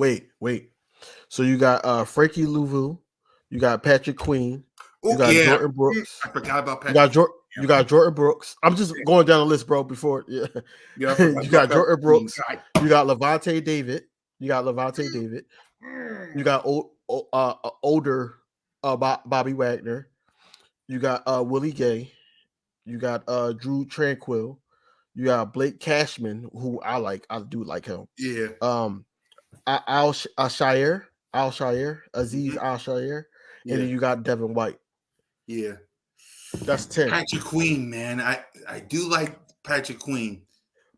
So you got Frankie Louvu, you got Patrick Queen, you got Jordan Brooks. I forgot about Patrick. You got Jordan Brooks. I'm just going down the list, bro. Before you got Jordan Brooks. You got Levante David. You got older Bobby Wagner. You got Willie Gay. You got Drew Tranquil. You got Blake Cashman, who I like. I do like him. Yeah. Aziz Al-Shire, and then you got Devin White. Yeah. That's 10. Patrick Queen, man. I do like Patrick Queen.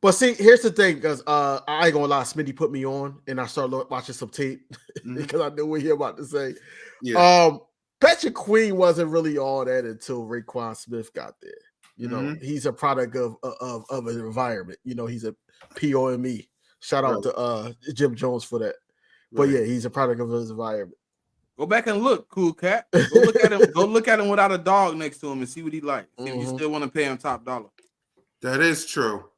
But see, here's the thing, because I ain't gonna lie, Smitty put me on, and I started watching some tape because I knew what he about to say. Yeah. Patrick Queen wasn't really all that until Raekwon Smith got there. You know, he's a product of an environment. You know, he's a POME. Shout out to Jim Jones for that. But yeah, he's a product of his environment. Go back and look, cool cat. Go look at him. Go look at him without a dog next to him and see what he like. See if you still want to pay him top dollar. That is true.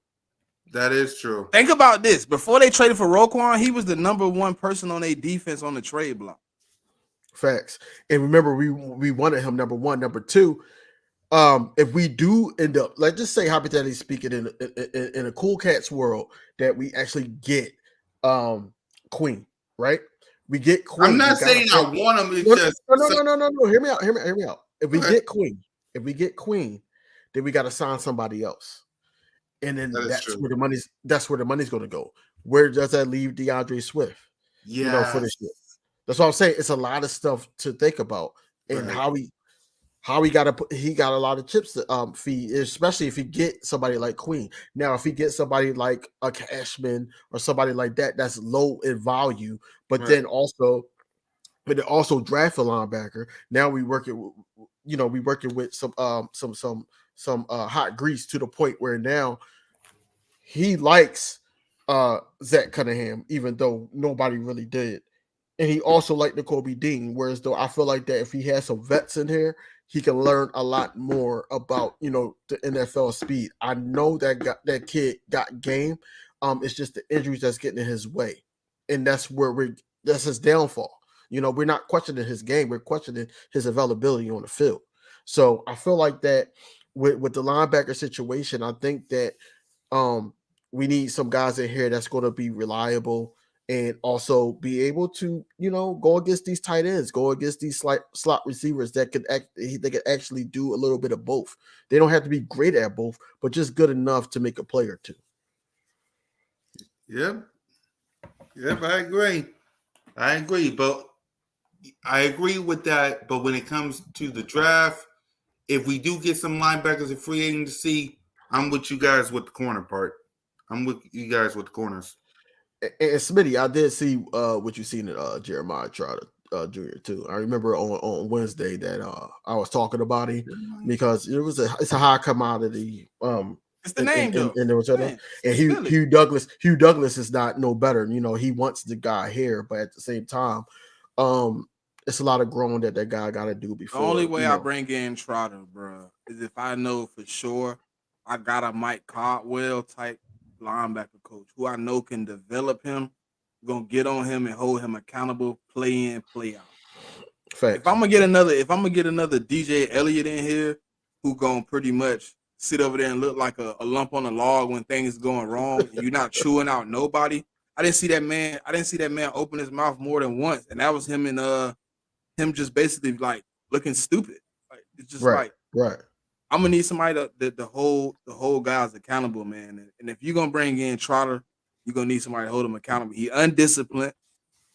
Think about this. Before they traded for Roquan, he was the number 1 person on their defense on the trade block. Facts. And remember, we wanted him number 1. Number 2, if we do end up, let's just say hypothetically speaking, in a Cool Cats world, that we actually get Queen, right? We get Queen. I'm We not gotta saying I bring, want them. It's no, just no. Hear me out. Hear me out. If we okay. get Queen, then we got to sign somebody else, and then That is true. that's where the money's going to go. Where does that leave DeAndre Swift? Yeah, For this year. That's what I'm saying. It's a lot of stuff to think about, and right. how he got a lot of chips to feed, especially if he get somebody like Queen. Now, if he gets somebody like a Cashman or somebody like that, that's low in value, but Right. then also draft a linebacker. Now we working with some hot grease to the point where now he likes Zach Cunningham, even though nobody really did. And he also liked Nakobe Dean. Whereas though I feel like that if he has some vets in here, he can learn a lot more about the NFL speed. I know that kid got game. It's just the injuries that's getting in his way, and that's his downfall. We're not questioning his game; we're questioning his availability on the field. So I feel like that with the linebacker situation, I think that we need some guys in here that's going to be reliable and also be able to, go against these tight ends, go against these slot receivers that could actually do a little bit of both. They don't have to be great at both, but just good enough to make a play or two. Yep. I agree. But I agree with that. But when it comes to the draft, if we do get some linebackers in free agency, I'm with you guys with the corner part. I'm with you guys with the corners. And Smitty, I did see what you seen in Jeremiah Trotter Jr. too. I remember on Wednesday that I was talking about him because it's a high commodity. It's the name though. And there was Man, and Hugh Douglas is not no better. He wants the guy here, but at the same time, it's a lot of growing that guy got to do before. The only way I bring in Trotter, bro, is if I know for sure I got a Mike Caldwell type linebacker coach who I know can develop him, gonna get on him and hold him accountable, play in, play out. Facts. If I'm gonna get another DJ Elliott in here who gonna pretty much sit over there and look like a lump on a log when things going wrong and you're not chewing out nobody. I didn't see that man open his mouth more than once, and that was him and him just basically like looking stupid. Like it's just right. I'm gonna need somebody to hold the whole guys accountable, man. And if you're gonna bring in Trotter, you're gonna need somebody to hold him accountable. He undisciplined.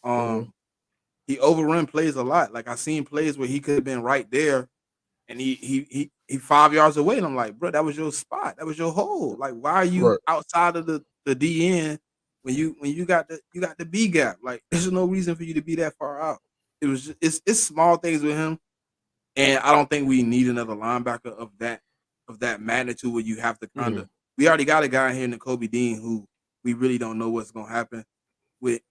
He overrun plays a lot. Like I seen plays where he could have been right there, and he 5 yards away. And I'm like, bro, that was your spot. That was your hole. Like, why are you outside of the DN when you got the B gap? Like, there's no reason for you to be that far out. It was just, it's small things with him, and I don't think we need another linebacker of that magnitude where you have to kind of. We already got a guy here, Nakobe Dean, who we really don't know what's gonna happen with.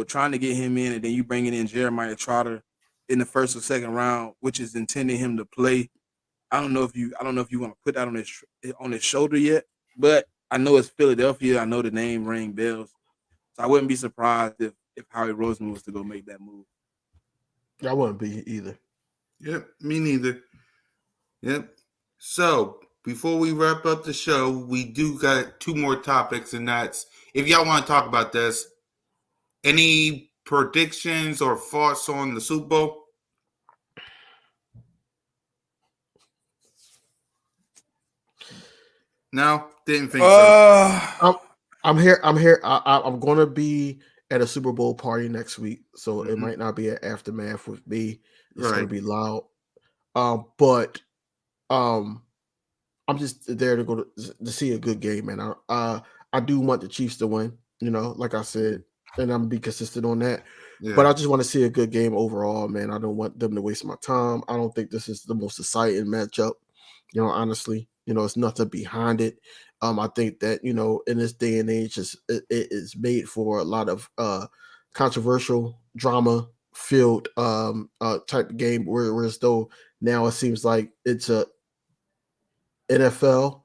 Trying to get him in, and then you bringing in Jeremiah Trotter in the first or second round, which is intending him to play. I don't know if you want to put that on his shoulder yet, but I know it's Philadelphia. I know the name ring bells, so I wouldn't be surprised if Howie Roseman was to go make that move. I wouldn't be either. Yep, me neither. Yep. So before we wrap up the show, we do got two more topics, and that's if y'all want to talk about this. Any predictions or thoughts on the Super Bowl? No, didn't think so. I'm here. I'm going to be at a Super Bowl party next week, so it might not be an aftermath with me. It's going to be loud. But I'm just there to go to see a good game, man. I do want the Chiefs to win, like I said, and I'm gonna be consistent on that. Yeah. But I just want to see a good game overall, man. I don't want them to waste my time. I don't think this is the most exciting matchup, honestly. It's nothing behind it. I think that, in this day and age, it's made for a lot of controversial drama filled type game whereas though now it seems like it's a NFL.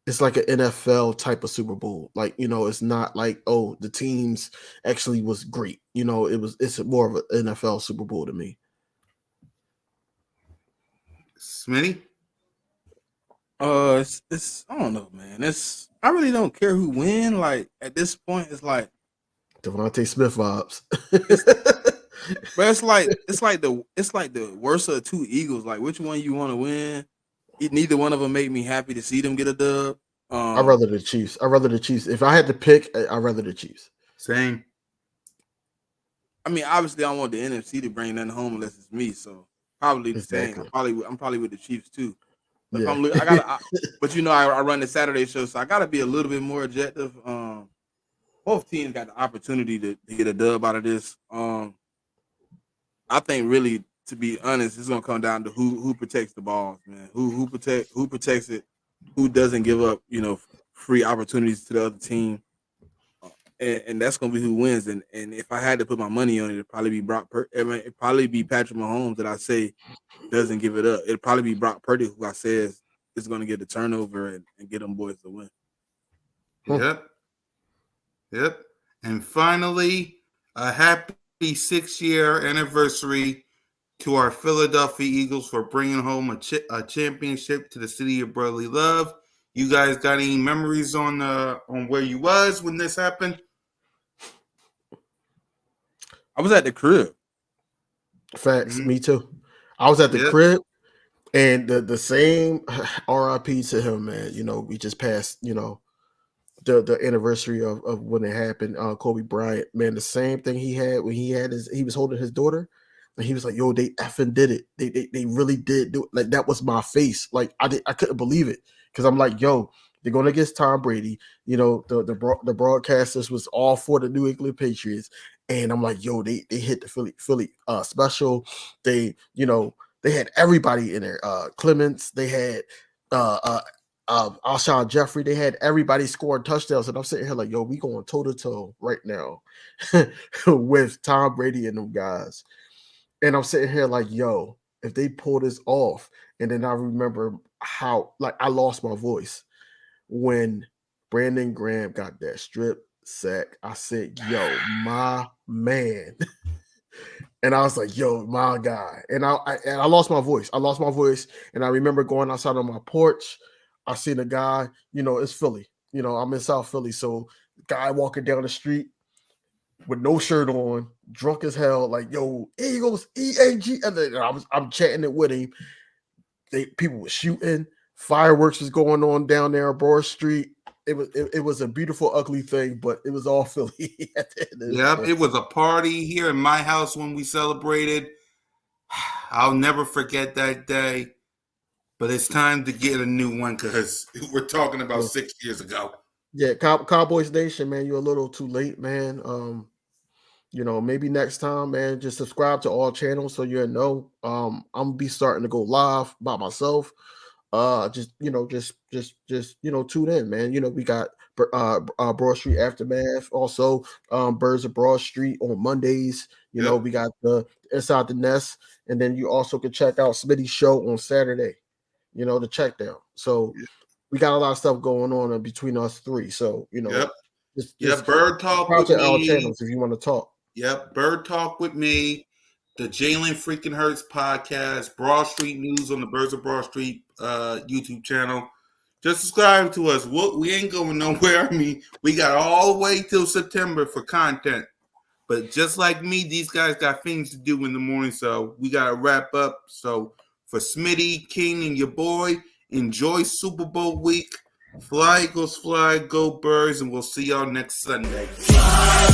It's like an NFL type of Super Bowl. Like, it's not like, oh, the teams actually was great. It's more of an NFL Super Bowl to me. Smitty? It's I don't know, man. I really don't care who win. Like at this point, it's like Devontae Smith vibes. but it's like the worst of the two Eagles. Like which one you want to win? Neither one of them made me happy to see them get a dub. I'd rather the Chiefs. If I had to pick, I'd rather the Chiefs. Same. I mean, obviously, I want the NFC to bring nothing home unless it's me. So probably the same. I'm probably with the Chiefs too. But Yeah. but you know, I run the Saturday show, so I gotta be a little bit more objective. Both teams got the opportunity to get a dub out of this. I think really, to be honest, it's gonna come down to who protects the balls, man. Who protects it, who doesn't give up, free opportunities to the other team. And that's gonna be who wins. And if I had to put my money on it, it'd probably be it'd probably be Patrick Mahomes that I say doesn't give it up. It'd probably be Brock Purdy who I say is gonna get the turnover and get them boys to win. Yep. And finally, a happy 6-year anniversary to our Philadelphia Eagles for bringing home a championship to the city of brotherly love. You guys got any memories on where you was when this happened? I was at the crib. Facts, me too. I was at the crib, and the same RIP to him, man. We just passed, the anniversary of when it happened. Kobe Bryant, man, the same thing he had when he was holding his daughter, and he was like, "Yo, they effing did it. They really did do it." Like that was my face. Like I couldn't believe it because I'm like, "Yo, they're going against Tom Brady." The broadcasters was all for the New England Patriots. And I'm like, yo, they hit the Philly special. They had everybody in there. Clements, they had Alshon Jeffrey, they had everybody scoring touchdowns. And I'm sitting here like, yo, we going toe-to-toe right now with Tom Brady and them guys. And I'm sitting here like, yo, if they pull this off, and then I remember how I lost my voice when Brandon Graham got that strip sack. I said, yo, my man. And I was like, yo, my guy. And I lost my voice. And I remember going outside on my porch. I seen a guy, it's Philly. I'm in South Philly. So guy walking down the street with no shirt on, drunk as hell, like, yo, Eagles, EAG. And then I'm chatting it with him. People were shooting. Fireworks was going on down there on Broad Street. It was a beautiful, ugly thing, but it was all Philly. It was a party here in my house when we celebrated. I'll never forget that day. But it's time to get a new one because we're talking about 6 years ago. Yeah, Cowboys Nation, man, you're a little too late, man. Maybe next time, man, just subscribe to all channels so you know. I'm gonna be starting to go live by myself. Just tune in, man. We got Broad Street Aftermath, also Birds of Broad Street on Mondays. We got the Inside the Nest, and then you also can check out Smitty's show on Saturday. The check down. So we got a lot of stuff going on in between us three. So just Bird Talk with our me. channels if you want to talk. Yep, Bird Talk with me. The Jalen Freaking Hurts podcast, Broad Street News on the Birds of Broad Street YouTube channel. Just subscribe to us. We ain't going nowhere. I mean, we got all the way till September for content. But just like me, these guys got things to do in the morning, so we got to wrap up. So for Smitty, King, and your boy, enjoy Super Bowl week. Fly, Eagles, fly, go Birds, and we'll see y'all next Sunday. Fly,